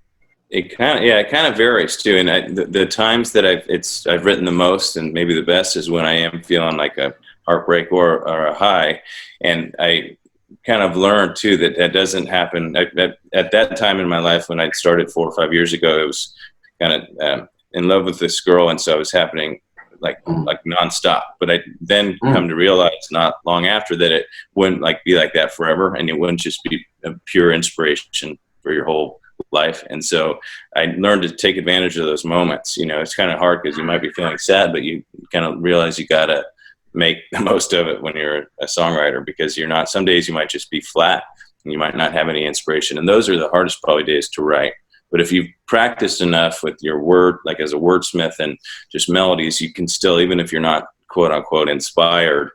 It kind of varies too. And the times that I've written the most and maybe the best is when I am feeling like a heartbreak or a high. And I kind of learned too that doesn't happen at that time in my life. When I started 4 or 5 years ago, it was kind of in love with this girl, and so it was happening like nonstop. But I then come to realize not long after that it wouldn't be like that forever, and it wouldn't just be a pure inspiration for your whole life. And so I learned to take advantage of those moments. It's kind of hard because you might be feeling sad, but you kind of realize you gotta make the most of it when you're a songwriter, because some days you might just be flat and you might not have any inspiration, and those are the hardest probably days to write. But if you've practiced enough with your word, like as a wordsmith and just melodies, you can still, even if you're not quote unquote inspired,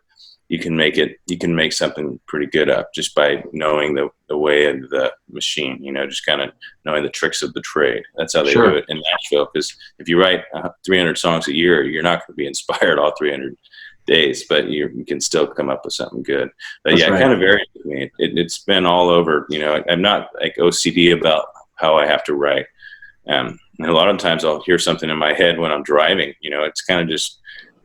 you can make something pretty good up just by knowing the way of the machine, just kind of knowing the tricks of the trade. That's how they do it in Nashville. Because if you write 300 songs a year, you're not going to be inspired all 300 days, but you can still come up with something good. But it kind of varies with me. It's been all over. I'm not like OCD about how I have to write. And a lot of times I'll hear something in my head when I'm driving. It's kind of just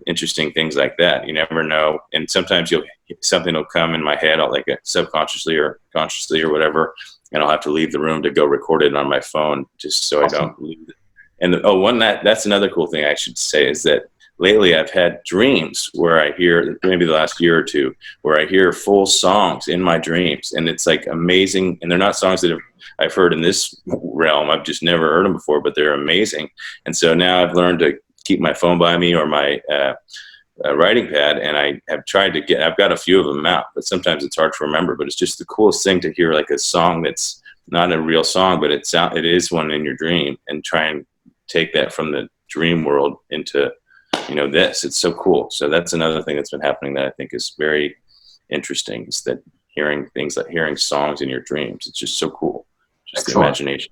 interesting things like that. You never know. And sometimes something will come in my head, subconsciously or consciously or whatever, and I'll have to leave the room to go record it on my phone just so I don't lose it. And that's another cool thing I should say is that lately I've had dreams where I hear, maybe the last year or two, where I hear full songs in my dreams, and it's like amazing. And they're not songs that I've heard in this realm. I've just never heard them before, but they're amazing. And so now I've learned to keep my phone by me or my writing pad, and I have tried to I've got a few of them out, but sometimes it's hard to remember. But it's just the coolest thing to hear like a song that's not a real song, but it is one in your dream, and try and take that from the dream world into this. It's so cool. So that's another thing that's been happening that I think is very interesting, is that hearing songs in your dreams. It's just so cool. Just Excellent. The imagination.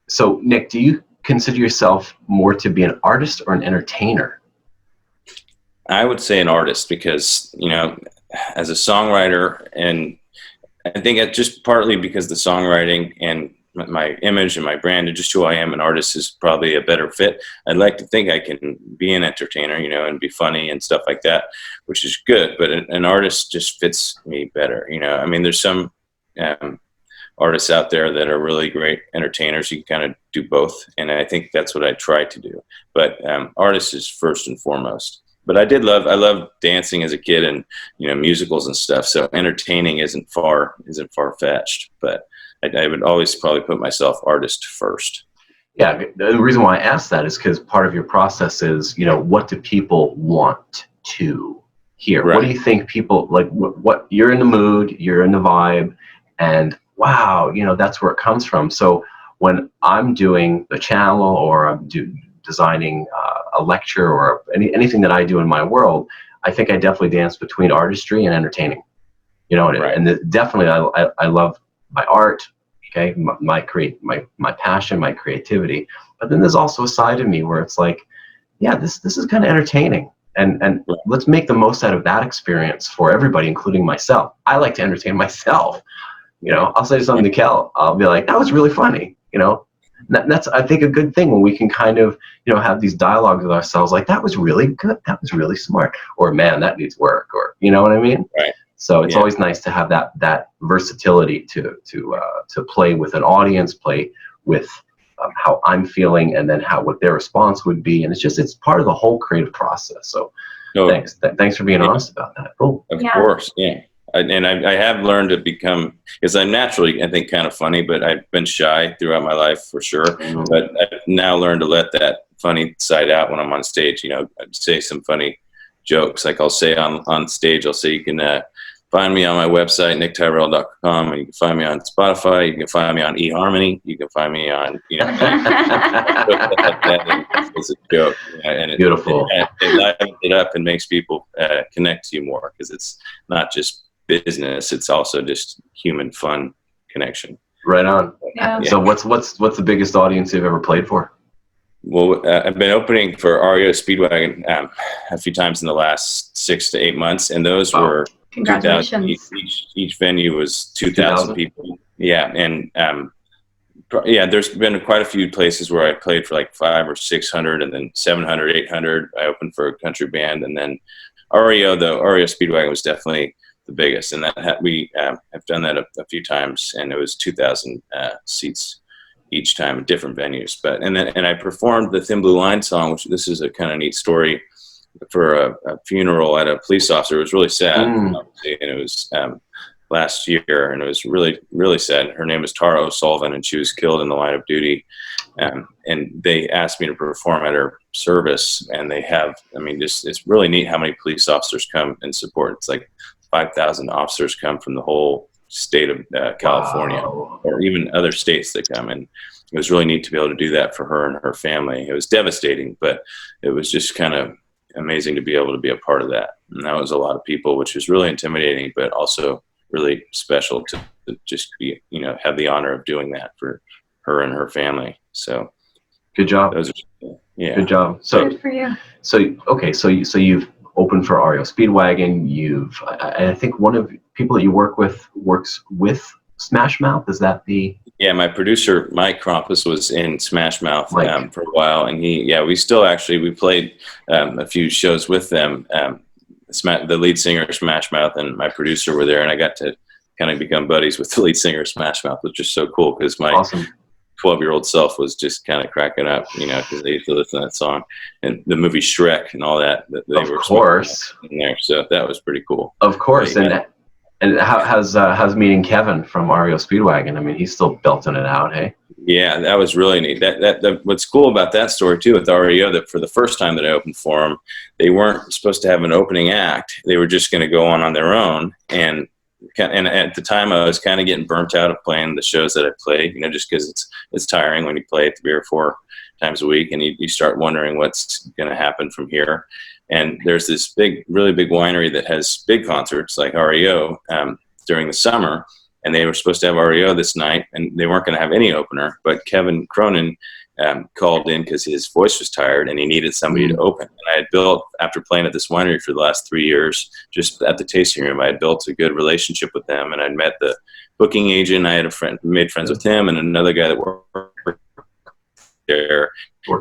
So Nick, do you consider yourself more to be an artist or an entertainer? I would say an artist, because as a songwriter, and I think it's just partly because the songwriting and my image and my brand and just who I am, an artist, is probably a better fit. I'd like to think I can be an entertainer, and be funny and stuff like that, which is good. But an artist just fits me better. There's some artists out there that are really great entertainers. You can kind of do both, and I think that's what I try to do. But artist is first and foremost. but I loved dancing as a kid and, you know, musicals and stuff. So entertaining isn't far fetched, but I would always probably put myself artist first. Yeah, the reason why I asked that is because part of your process is, you know, what do people want to hear? Right. What do you think people like? What you're in the mood, you're in the vibe, and wow, you know, that's where it comes from. So when I'm doing the channel or I'm designing a lecture or anything that I do in my world, I think I definitely dance between artistry and entertaining. You know, Right. and definitely I love my art. Okay, my passion, my creativity, but then there's also a side of me where it's like, yeah, this is kind of entertaining, and Right. let's make the most out of that experience for everybody, including myself. I like to entertain myself. You know, I'll say something to Kel, I'll be like, that was really funny. You know, that's I think a good thing when we can kind of, you know, have these dialogues with ourselves, like that was really good, that was really smart, or man, that needs work, or you know what I mean? Right. So it's always nice to have that versatility to play with an audience, play with how I'm feeling, and then what their response would be, and it's part of the whole creative process. So thanks for being honest about that. Cool. Of course, yeah. And I have learned to become, because I'm naturally, I think, kind of funny, but I've been shy throughout my life for sure. Mm-hmm. But I've now learned to let that funny side out when I'm on stage. You know, I'd say some funny jokes. Like I'll say on stage, I'll say, you can find me on my website, nicktyrrel.com, and you can find me on Spotify. You can find me on eHarmony. You can find me on, you know, it's a joke. And Beautiful. It livens it up and makes people connect to you more, because it's not just business, it's also just human fun connection. Right on. Yeah. So what's the biggest audience you've ever played for? Well, I've been opening for REO Speedwagon a few times in the last 6 to 8 months, and those were Congratulations. each venue was 2,000 people. Yeah, and there's been quite a few places where I played for like 500 or 600, and then 700, 800. I opened for a country band, and then REO Speedwagon was definitely the biggest, and we have done that a few times, and it was 2,000 seats each time at different venues. And I performed the Thin Blue Line song, which this is a kind of neat story, for a funeral at a police officer. It was really sad, obviously, and it was last year, and it was really, really sad. Her name was Tara O'Sullivan, and she was killed in the line of duty. And they asked me to perform at her service, and they have, I mean, it's really neat how many police officers come and support. It's like 5,000 officers come from the whole state of California, or even other states that come. And it was really neat to be able to do that for her and her family. It was devastating, but it was just kind of amazing to be able to be a part of that. And that was a lot of people, which was really intimidating, but also really special to just be, you know, have the honor of doing that for her and her family. So good job. Yeah. Good job. So Good for you. So okay, so you've opened for REO Speedwagon. I think one of the people that you work with works with Smash Mouth. Is that the? Yeah, my producer Mike Krampus was in Smash Mouth for a while, and we played a few shows with them. The lead singer of Smash Mouth and my producer were there, and I got to kind of become buddies with the lead singer of Smash Mouth, which is so cool, because my 12-year-old self was just kind of cracking up, you know, because they used to listen to that song and the movie Shrek and all that. They of course. In there, so that was pretty cool. Of course, and how's meeting Kevin from REO Speedwagon? I mean, he's still belting it out, hey? Yeah, that was really neat. That what's cool about that story too with REO, that for the first time that I opened for them, they weren't supposed to have an opening act. They were just going to go on their own. And at the time, I was kind of getting burnt out of playing the shows that I played, you know, just because it's tiring when you play it 3 or 4 times a week, and you start wondering what's going to happen from here. And there's this really big winery that has big concerts like REO during the summer, and they were supposed to have REO this night, and they weren't going to have any opener. But Kevin Cronin called in because his voice was tired and he needed somebody to open. And I had built, after playing at this winery for the last 3 years, just at the tasting room, I had built a good relationship with them, and I'd met the booking agent. I had made friends with him, and another guy that worked there.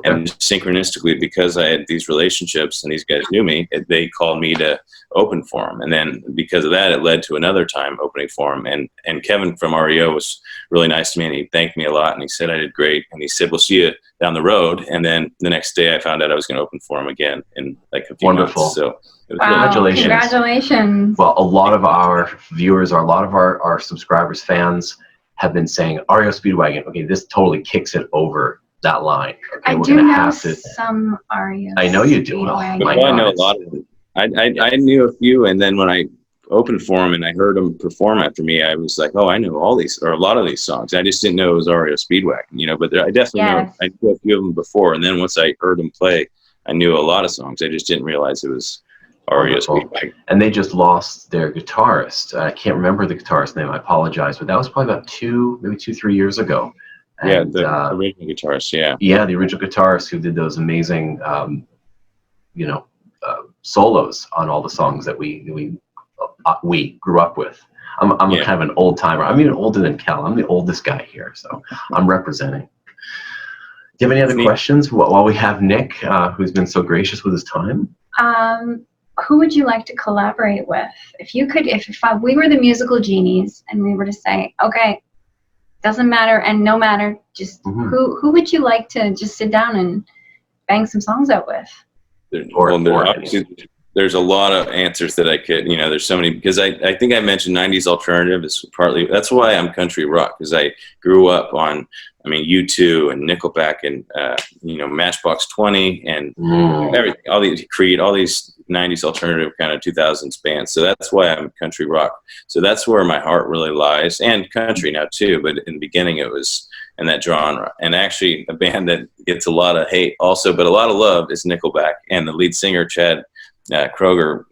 And synchronistically, because I had these relationships and these guys knew me, they called me to open for them. And then because of that, it led to another time opening for them. And Kevin from REO was really nice to me, and he thanked me a lot, and he said I did great. And he said, we'll see you down the road. And then the next day I found out I was going to open for him again in like a few months. So it was Congratulations. Congratulations. Well, a lot of our viewers, or a lot of our subscribers, fans have been saying, REO Speedwagon, okay, this totally kicks it over that line. Okay, I we're do gonna know have to. some REO. I know you do. Oh, Speedwagon. my I God, know a lot of them. I knew a few, and then when I opened for him and I heard him perform after me, I was like, oh, I know all these, or a lot of these songs. I just didn't know it was REO Speedwagon, you know, but I definitely know, I knew a few of them before, and then once I heard him play, I knew a lot of songs. I just didn't realize it was REO Speedwagon. And they just lost their guitarist. I can't remember the guitarist's name. I apologize, but that was probably about 3 years ago. And, yeah, the original guitarist, yeah. Yeah, the original guitarist who did those amazing, solos on all the songs that we grew up with. I'm kind of an old timer. I'm even older than Kel. I'm the oldest guy here, so I'm representing. Do you have any other questions while we have Nick, who's been so gracious with his time? Who would you like to collaborate with? If you could, if we were the musical genies and we were to say, okay, doesn't matter and no matter, just who would you like to just sit down and bang some songs out with? There's a lot of answers that I could, there's so many, because I think I mentioned 90s alternative is partly, that's why I'm country rock, because I grew up on, U2 and Nickelback and, Matchbox 20 and everything, all these Creed, all these 90s alternative kind of 2000s bands. So that's why I'm country rock. So that's where my heart really lies, and country now too. But in the beginning it was in that genre. And actually a band that gets a lot of hate also, but a lot of love is Nickelback. And the lead singer, Chad Kroeger,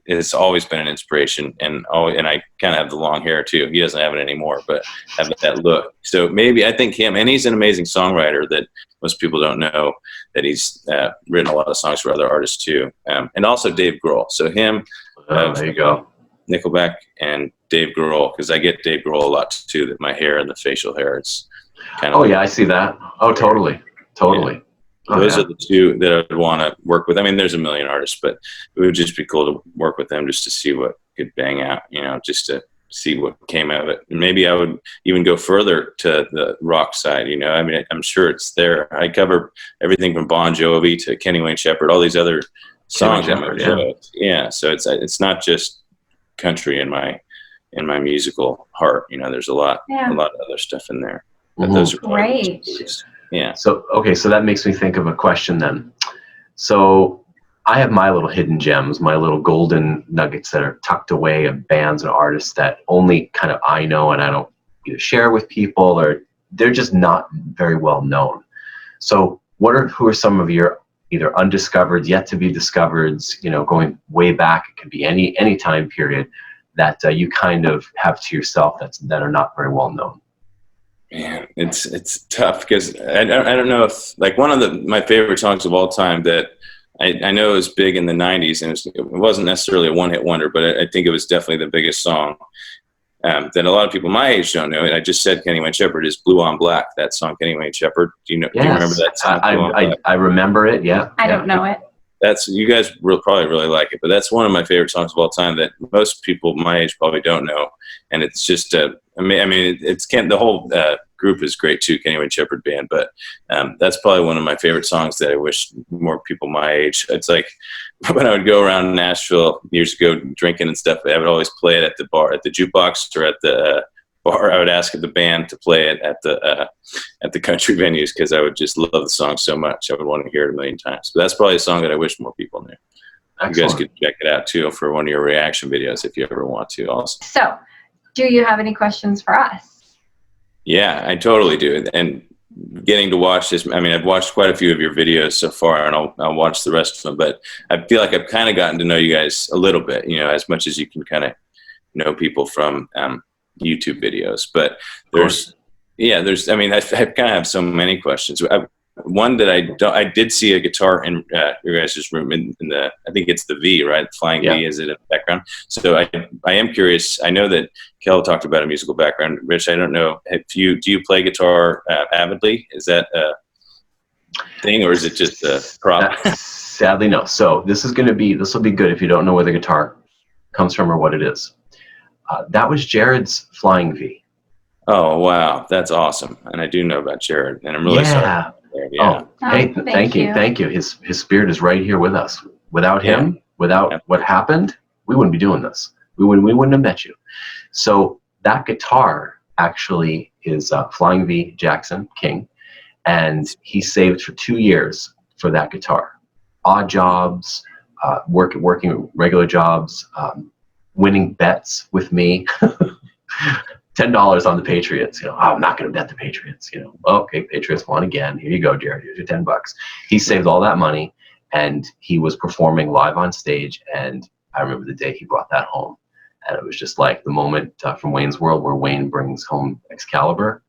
has always been an inspiration, and I kind of have the long hair too. He doesn't have it anymore, but have that look. So maybe I think him, and he's an amazing songwriter that most people don't know that he's written a lot of songs for other artists too, and also Dave Grohl. So him, there you go, Nickelback and Dave Grohl, because I get Dave Grohl a lot too. That my hair and the facial hair, it's kind of. Oh yeah, I see that. Oh, totally. Yeah. Those are the two that I'd want to work with. There's a million artists, but it would just be cool to work with them just to see what could bang out, just to see what came out of it. And maybe I would even go further to the rock side, I'm sure it's there. I cover everything from Bon Jovi to Kenny Wayne Shepherd, all these other songs. Yeah. So it's not just country in my musical heart. There's a lot of other stuff in there. But those are great. Yeah. So, okay, so that makes me think of a question then. So I have my little hidden gems, my little golden nuggets that are tucked away of bands and artists that only kind of I know, and I don't either share with people, or they're just not very well known. So who are some of your either undiscovered, yet to be discovereds, going way back, it could be any time period, that you kind of have to yourself that are not very well known? Man, it's tough, because I don't know if, like, one of my favorite songs of all time that I know is big in the 90s, and it wasn't necessarily a one-hit wonder, but I think it was definitely the biggest song that a lot of people my age don't know. And I just said Kenny Wayne Shepherd is Blue on Black, that song Kenny Wayne Shepherd. Do you remember that song? I remember it, yeah. I don't know it. You guys will probably really like it, but that's one of my favorite songs of all time that most people my age probably don't know. And it's just, the whole group is great too, Kenny Wayne Shepherd Band, but that's probably one of my favorite songs that I wish more people my age. It's like when I would go around Nashville years ago drinking and stuff, I would always play it at the bar, at the jukebox, or at the bar. I would ask the band to play it at the country venues, because I would just love the song so much. I would want to hear it a million times. But that's probably a song that I wish more people knew. Excellent. You guys could check it out too for one of your reaction videos if you ever want to also. So, do you have any questions for us? Yeah, I totally do. And getting to watch this, I've watched quite a few of your videos so far, and I'll watch the rest of them, but I feel like I've kind of gotten to know you guys a little bit, as much as you can kind of know people from YouTube videos. But I kind of have so many questions. one that I did see a guitar in your guys' room in the, I think it's the V, right? Flying V, is it in the background? So I am curious. I know that Kel talked about a musical background. Rich, I don't know if do you play guitar avidly? Is that a thing, or is it just a prop? Sadly, no. So this will be good if you don't know where the guitar comes from or what it is. That was Jared's Flying V. Oh, wow. That's awesome. And I do know about Jared, and I'm really sorry. Yeah. Oh, hey, thank you. His spirit is right here with us. Without him, without what happened, we wouldn't be doing this. We wouldn't have met you. So that guitar actually is Flying V Jackson King, and he saved for 2 years for that guitar. Odd jobs, working regular jobs, winning bets with me. $10 on the Patriots. I'm not going to bet the Patriots. Okay, Patriots won again. Here you go, Jared. Here's your $10. He saved all that money, and he was performing live on stage. And I remember the day he brought that home, and it was just like the moment from Wayne's World where Wayne brings home Excalibur.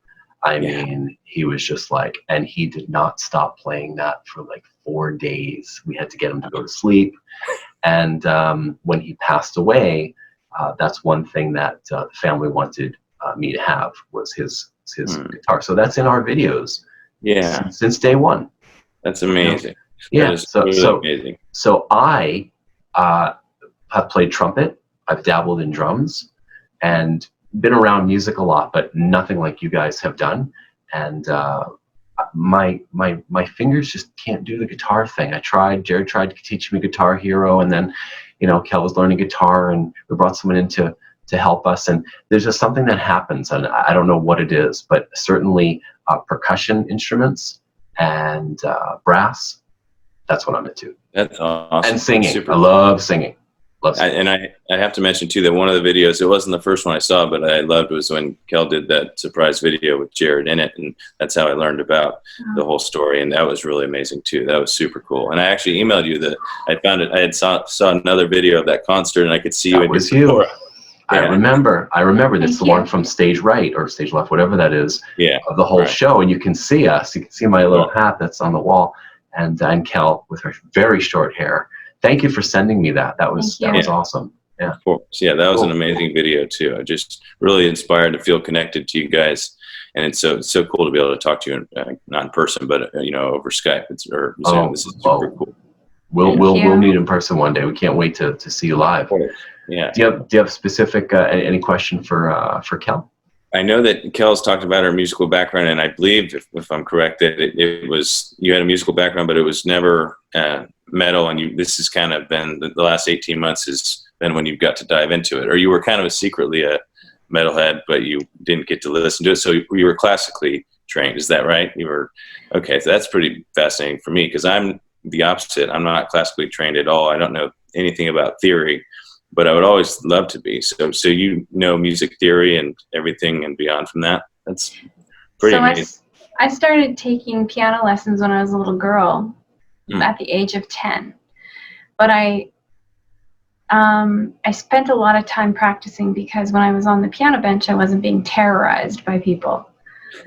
I mean, he was just like, and he did not stop playing that for like 4 days. We had to get him to go to sleep. And when he passed away, that's one thing that the family wanted me to have was his guitar. So that's in our videos. Yeah. Since day one. That's amazing. Yeah. Amazing. So I have played trumpet. I've dabbled in drums and been around music a lot, but nothing like you guys have done. And my fingers just can't do the guitar thing. I tried. Jared tried to teach me Guitar Hero, and then Kel was learning guitar, and we brought someone in to help us. And there's just something that happens, and I don't know what it is, but certainly percussion instruments and brass, that's what I'm into. That's awesome. And singing. I love singing. And I have to mention, too, that one of the videos, it wasn't the first one I saw, but I loved was when Kel did that surprise video with Jared in it. And that's how I learned about the whole story. And that was really amazing, too. That was super cool. And I actually emailed you that I found it. I had saw another video of that concert, and I could see you. That was you. I remember. That's the one from stage right or stage left, whatever that is, of the whole show. And you can see us. You can see my little hat that's on the wall. And Kel with her very short hair. Thank you for sending me that. That was awesome. Yeah. Of course. Yeah, that was an amazing video too. I just really inspired to feel connected to you guys, and it's so cool to be able to talk to you not in person, but over Skype or Zoom. This is super cool. We'll meet in person one day. We can't wait to see you live. Yeah. Do you have specific any question for Kel? I know that Kel's talked about her musical background, and I believe, if I'm correct, that it was you had a musical background, but it was never metal, and this has kind of been the last 18 months has been when you've got to dive into it, or you were kind of secretly a metalhead, but you didn't get to listen to it, so you were classically trained. Is that right? You were okay. So that's pretty fascinating for me because I'm the opposite. I'm not classically trained at all. I don't know anything about theory, but I would always love to be. So music theory and everything and beyond from that. That's pretty amazing. I started taking piano lessons when I was a little girl at the age of 10. But I spent a lot of time practicing because when I was on the piano bench, I wasn't being terrorized by people.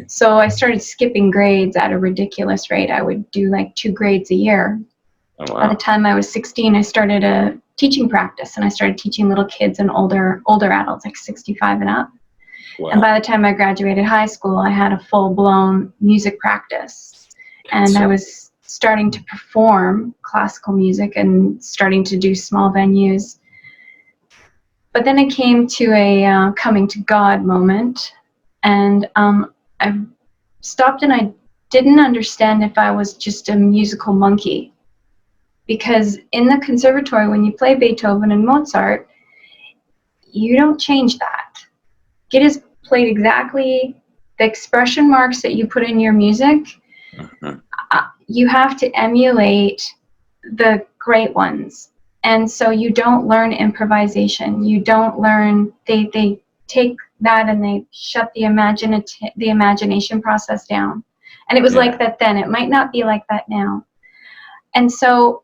So I started skipping grades at a ridiculous rate. I would do like 2 grades a year. Oh, wow. By the time I was 16, I started a teaching practice, and I started teaching little kids and older adults, like 65 and up. Wow. And by the time I graduated high school, I had a full-blown music practice, and I was starting to perform classical music and starting to do small venues. But then it came to a coming to God moment, and I stopped and I didn't understand if I was just a musical monkey. Because in the conservatory, when you play Beethoven and Mozart, you don't change that. It is played exactly the expression marks that you put in your music. You have to emulate the great ones. And so you don't learn improvisation. You don't learn, they take that and they shut the imagination process down. And it was like that then. It might not be like that now. And so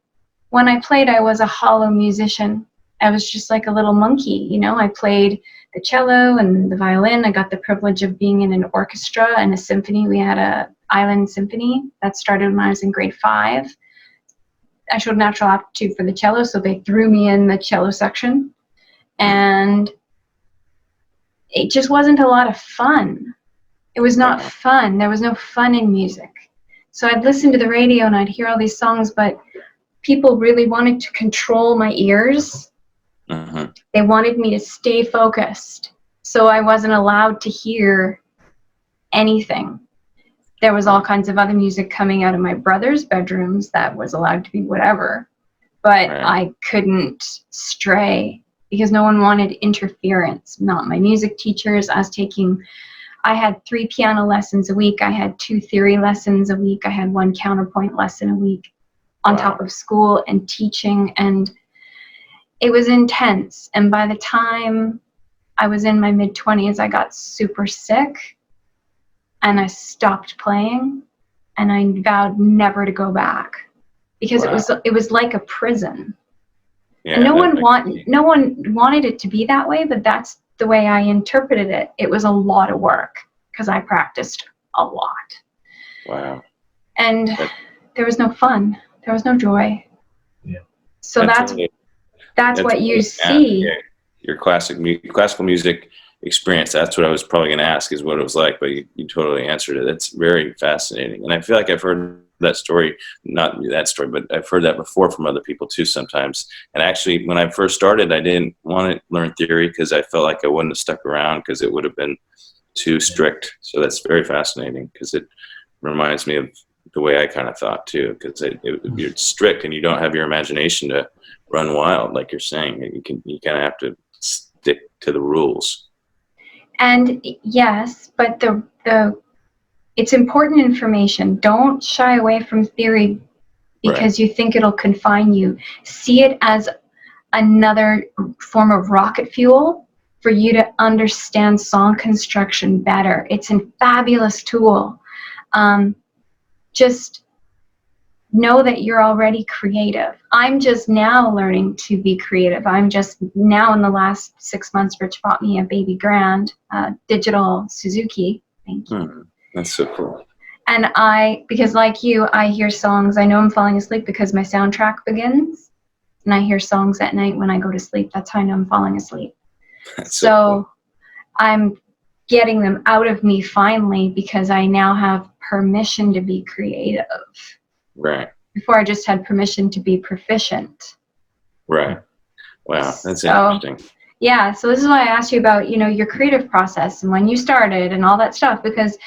when I played, I was a hollow musician. I was just like a little monkey, I played the cello and the violin. I got the privilege of being in an orchestra and a symphony. We had Island Symphony. That started when I was in grade 5. I showed natural aptitude for the cello, so they threw me in the cello section. And it just wasn't a lot of fun. It was not fun. There was no fun in music. So I'd listen to the radio and I'd hear all these songs, but people really wanted to control my ears. They wanted me to stay focused. So I wasn't allowed to hear anything. There was all kinds of other music coming out of my brother's bedrooms that was allowed to be whatever. But I couldn't stray because no one wanted interference. Not my music teachers. I had 3 piano lessons a week. I had 2 theory lessons a week. I had 1 counterpoint lesson a week on top of school and teaching. And it was intense. And by the time I was in my mid-20s, I got super sick and I stopped playing, and I vowed never to go back because it was like a prison. And no one wanted it to be that way, but that's the way I interpreted it. It was a lot of work because I practiced a lot. Wow. And there was no fun. There was no joy. Yeah. So that's what you see. Yeah. Your classical music experience. That's what I was probably going to ask, is what it was like, but you totally answered it. That's very fascinating. And I feel like I've heard that story, not that story, but I've heard that before from other people too sometimes. And actually, when I first started, I didn't want to learn theory because I felt like I wouldn't have stuck around because it would have been too strict. So that's very fascinating because it reminds me of the way I kind of thought too, because you're strict and you don't have your imagination to run wild, like you're saying. You kind of have to stick to the rules. And yes, but it's important information. Don't shy away from theory because you think it'll confine you. See it as another form of rocket fuel for you to understand song construction better. It's a fabulous tool. Just know that you're already creative. I'm just now learning to be creative. I'm just now, in the last 6 months, Rich bought me a baby grand digital Suzuki. Thank you. That's so cool. And because like you, I hear songs. I know I'm falling asleep because my soundtrack begins. And I hear songs at night when I go to sleep. That's how I know I'm falling asleep. So cool. I'm getting them out of me finally because I now have permission to be creative. Right. Before I just had permission to be proficient. Right. Wow, that's interesting. Yeah, so this is why I asked you about, your creative process and when you started and all that stuff, because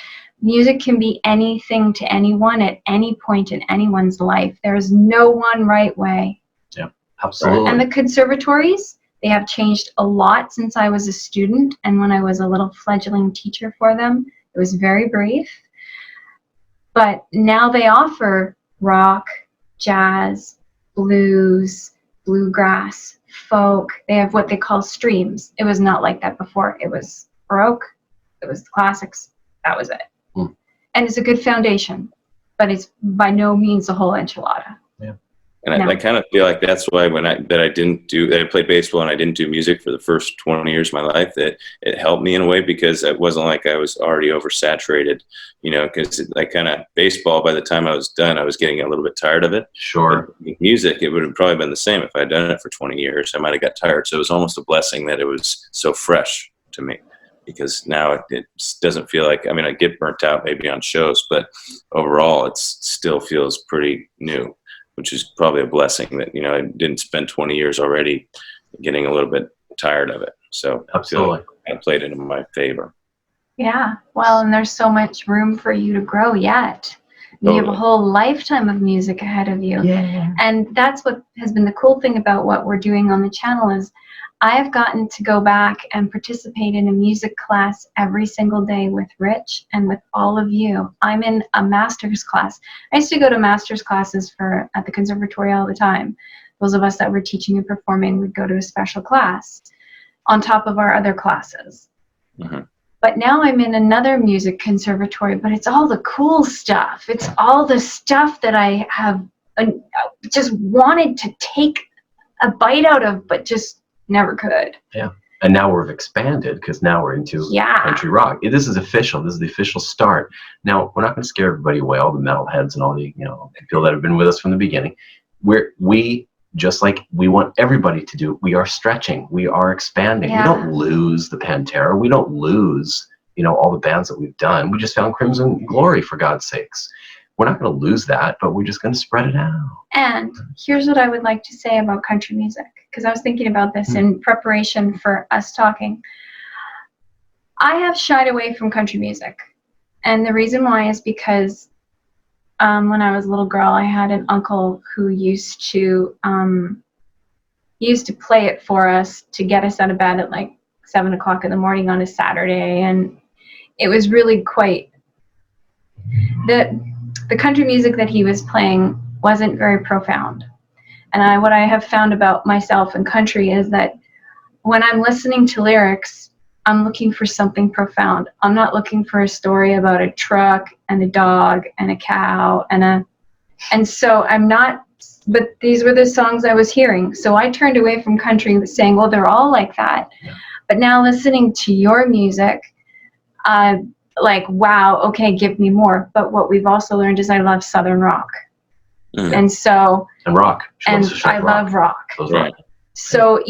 music can be anything to anyone at any point in anyone's life. There's no one right way. Yeah, absolutely. And the conservatories, they have changed a lot since I was a student and when I was a little fledgling teacher for them. It was very brief. But now they offer rock, jazz, blues, bluegrass, folk. They have what they call streams. It was not like that before. It was Baroque. It was the classics. That was it. And it's a good foundation, but it's by no means the whole enchilada. Yeah. And I kind of feel like that's why I played baseball and I didn't do music for the first 20 years of my life, that it helped me in a way because it wasn't like I was already oversaturated, because baseball, by the time I was done, I was getting a little bit tired of it. Sure. But music, it would have probably been the same if I'd done it for 20 years. I might have got tired. So it was almost a blessing that it was so fresh to me, because now it doesn't feel like, I get burnt out maybe on shows, but overall it still feels pretty new, which is probably a blessing that, I didn't spend 20 years already getting a little bit tired of it. So absolutely, I played it in my favor. Yeah. Well, and there's so much room for you to grow yet. You have a whole lifetime of music ahead of you. Yeah. And that's what has been the cool thing about what we're doing on the channel is I've gotten to go back and participate in a music class every single day with Rich and with all of you. I'm in a master's class. I used to go to master's classes at the conservatory all the time. Those of us that were teaching and performing would go to a special class on top of our other classes. Mm-hmm. But now I'm in another music conservatory, but it's all the cool stuff. It's all the stuff that I have just wanted to take a bite out of, but just never could. Yeah. And now we've expanded because now we're into country rock. This is official. This is the official start. Now, we're not going to scare everybody away, all the metalheads and all the people that have been with us from the beginning. We just like we want everybody to do, we are stretching. We are expanding. We don't lose the Pantera. We don't lose, all the bands that we've done. We just found Crimson Glory, for God's sakes. We're not going to lose that, but we're just going to spread it out. And here's what I would like to say about country music, because I was thinking about this in preparation for us talking. I have shied away from country music. And the reason why is because when I was a little girl, I had an uncle who used to play it for us to get us out of bed at like 7 o'clock in the morning on a Saturday. And it was really quite... The country music that he was playing wasn't very profound. And what I have found about myself and country is that when I'm listening to lyrics, I'm looking for something profound. I'm not looking for a story about a truck and a dog and a cow and so I'm not, but these were the songs I was hearing. So I turned away from country saying, well, they're all like that. But now listening to your music, like, wow, okay, give me more. But what we've also learned is I love Southern rock. And so... And rock. And I love rock. Right. So,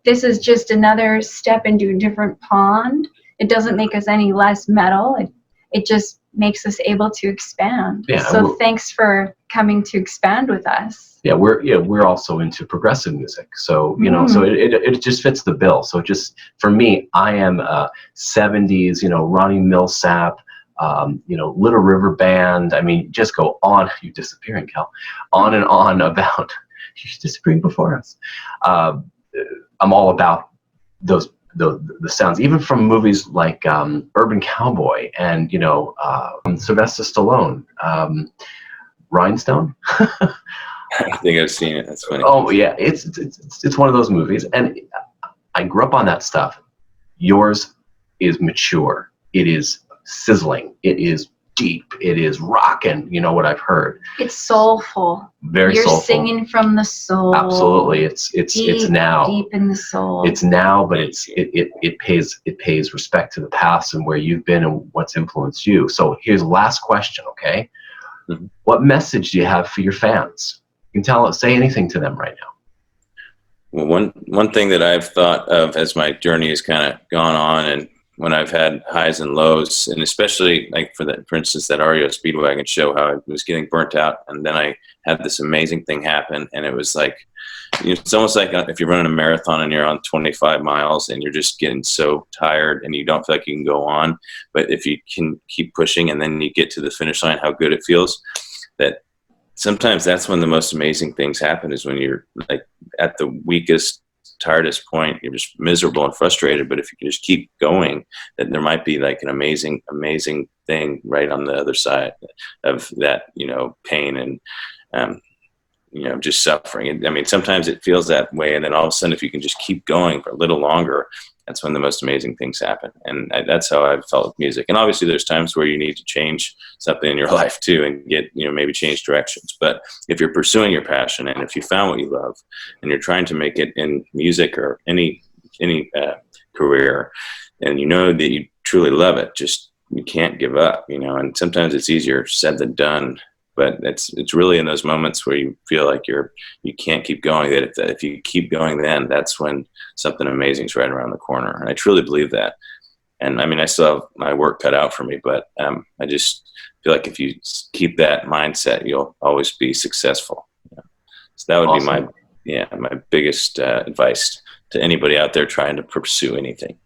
this is just another step into a different pond. It doesn't make us any less metal. It just makes us able to expand. Yeah, so thanks for coming to expand with us. Yeah, we're also into progressive music. So, so it just fits the bill. So just, for me, I am 70s, Ronnie Millsap, Little River Band. I mean, just go on. You're disappearing, Kel. On and on about, you're disappearing before us. I'm all about the sounds, even from movies like Urban Cowboy and, Sylvester Stallone, Rhinestone. I think I've seen it. That's funny. Oh yeah, it's one of those movies, and I grew up on that stuff. Yours is mature. It is sizzling. It is deep. It is rockin'. You know what I've heard. It's soulful. Very You're soulful. You're singing from the soul. Absolutely. It's now. Deep in the soul. It's now, but it pays respect to the past and where you've been and what's influenced you. So here's the last question. Okay, what message do you have for your fans? You can say anything to them right now. Well, one thing that I've thought of as my journey has kind of gone on, and when I've had highs and lows, and especially like for instance, that REO Speedwagon show, how I was getting burnt out, and then I had this amazing thing happen, and it was like, it's almost like if you're running a marathon and you're on 25 miles and you're just getting so tired and you don't feel like you can go on, but if you can keep pushing and then you get to the finish line, how good it feels. That sometimes that's when the most amazing things happen, is when you're like at the weakest, tiredest point, you're just miserable and frustrated. But if you can just keep going, then there might be like an amazing thing right on the other side of that, pain and, just suffering. I mean, sometimes it feels that way. And then all of a sudden, if you can just keep going for a little longer, that's when the most amazing things happen. And that's how I've felt with music. And obviously there's times where you need to change something in your life too, and get, maybe change directions. But if you're pursuing your passion, and if you found what you love and you're trying to make it in music or any career, and that you truly love it, you can't give up, and sometimes it's easier said than done. But it's really in those moments where you feel like you can't keep going, that if you keep going, then that's when something amazing is right around the corner. And I truly believe that. And I mean, I still have my work cut out for me, but I just feel like if you keep that mindset, you'll always be successful. So that would Awesome. be my biggest advice to anybody out there trying to pursue anything.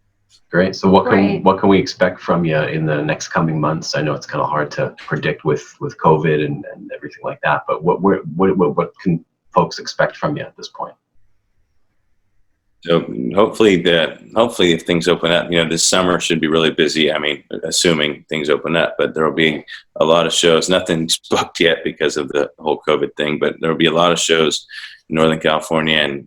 Great. So what can we expect from you in the next coming months? I know it's kind of hard to predict with COVID and everything like that, but what can folks expect from you at this point? So hopefully if things open up, this summer should be really busy. I mean, assuming things open up, but there will be a lot of shows. Nothing's booked yet because of the whole COVID thing, but there will be a lot of shows in Northern California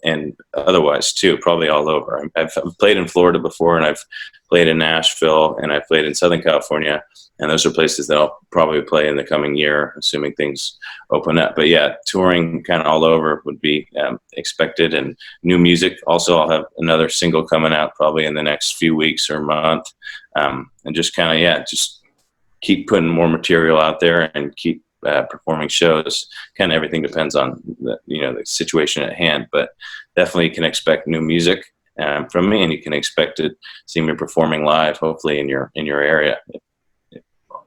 and otherwise too, probably all over. I've played in Florida before, and I've played in Nashville, and I played in Southern California. And those are places that I'll probably play in the coming year, assuming things open up. But yeah, touring kind of all over would be expected. And new music. Also, I'll have another single coming out probably in the next few weeks or month. And just kind of, just keep putting more material out there and keep performing shows. Kind of everything depends on the situation at hand. But definitely you can expect new music from me, and you can expect to see me performing live, hopefully in your area.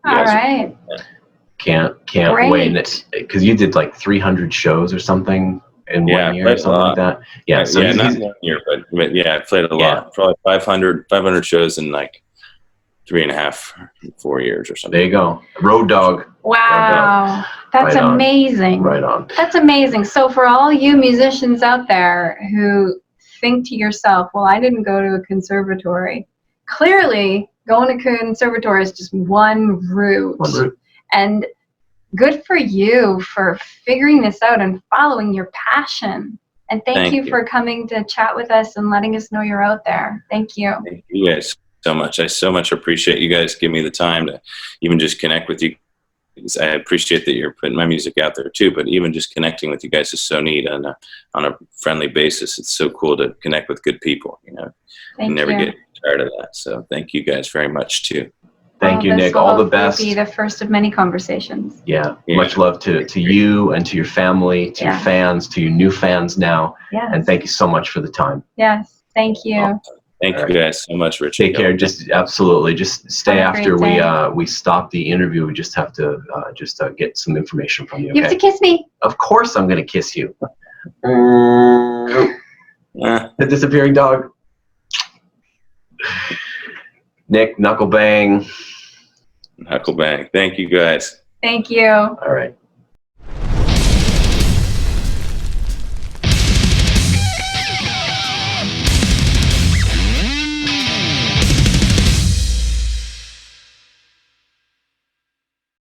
All right. Can't Great. wait, because you did like 300 shows or something in 1 year or something like that. Yeah, so not 1 year, but yeah, I played a lot. Probably 500 shows in like 3.5, 4 years or something. There you go. Road dog. Wow. That's Right on. amazing. Right on. That's amazing. So for all you musicians out there who think to yourself, well, I didn't go to a conservatory. Clearly, going to conservatory is just one route. And good for you for figuring this out and following your passion. And thank you for coming to chat with us and letting us know you're out there. Thank you. Thank you guys so much. I so much appreciate you guys giving me the time to even just connect with you. I appreciate that you're putting my music out there too, but even just connecting with you guys is so neat on a friendly basis. It's so cool to connect with good people. You never get tired of that. So thank you guys very much too. Thank you, Nick. All the best. This will be the first of many conversations. Yeah. Much love to you and to your family, to your fans, to your new fans now. Yes. And thank you so much for the time. Yes. Thank you. Thank you guys so much, Rich. Take care. Just absolutely. Just stay Have a after great day. we stop the interview. We just have to get some information from you. You have to kiss me. Of course, I'm going to kiss you. Yeah. The disappearing dog. Nick, knuckle bang. Knuckle bang. Thank you guys. Thank you. All right.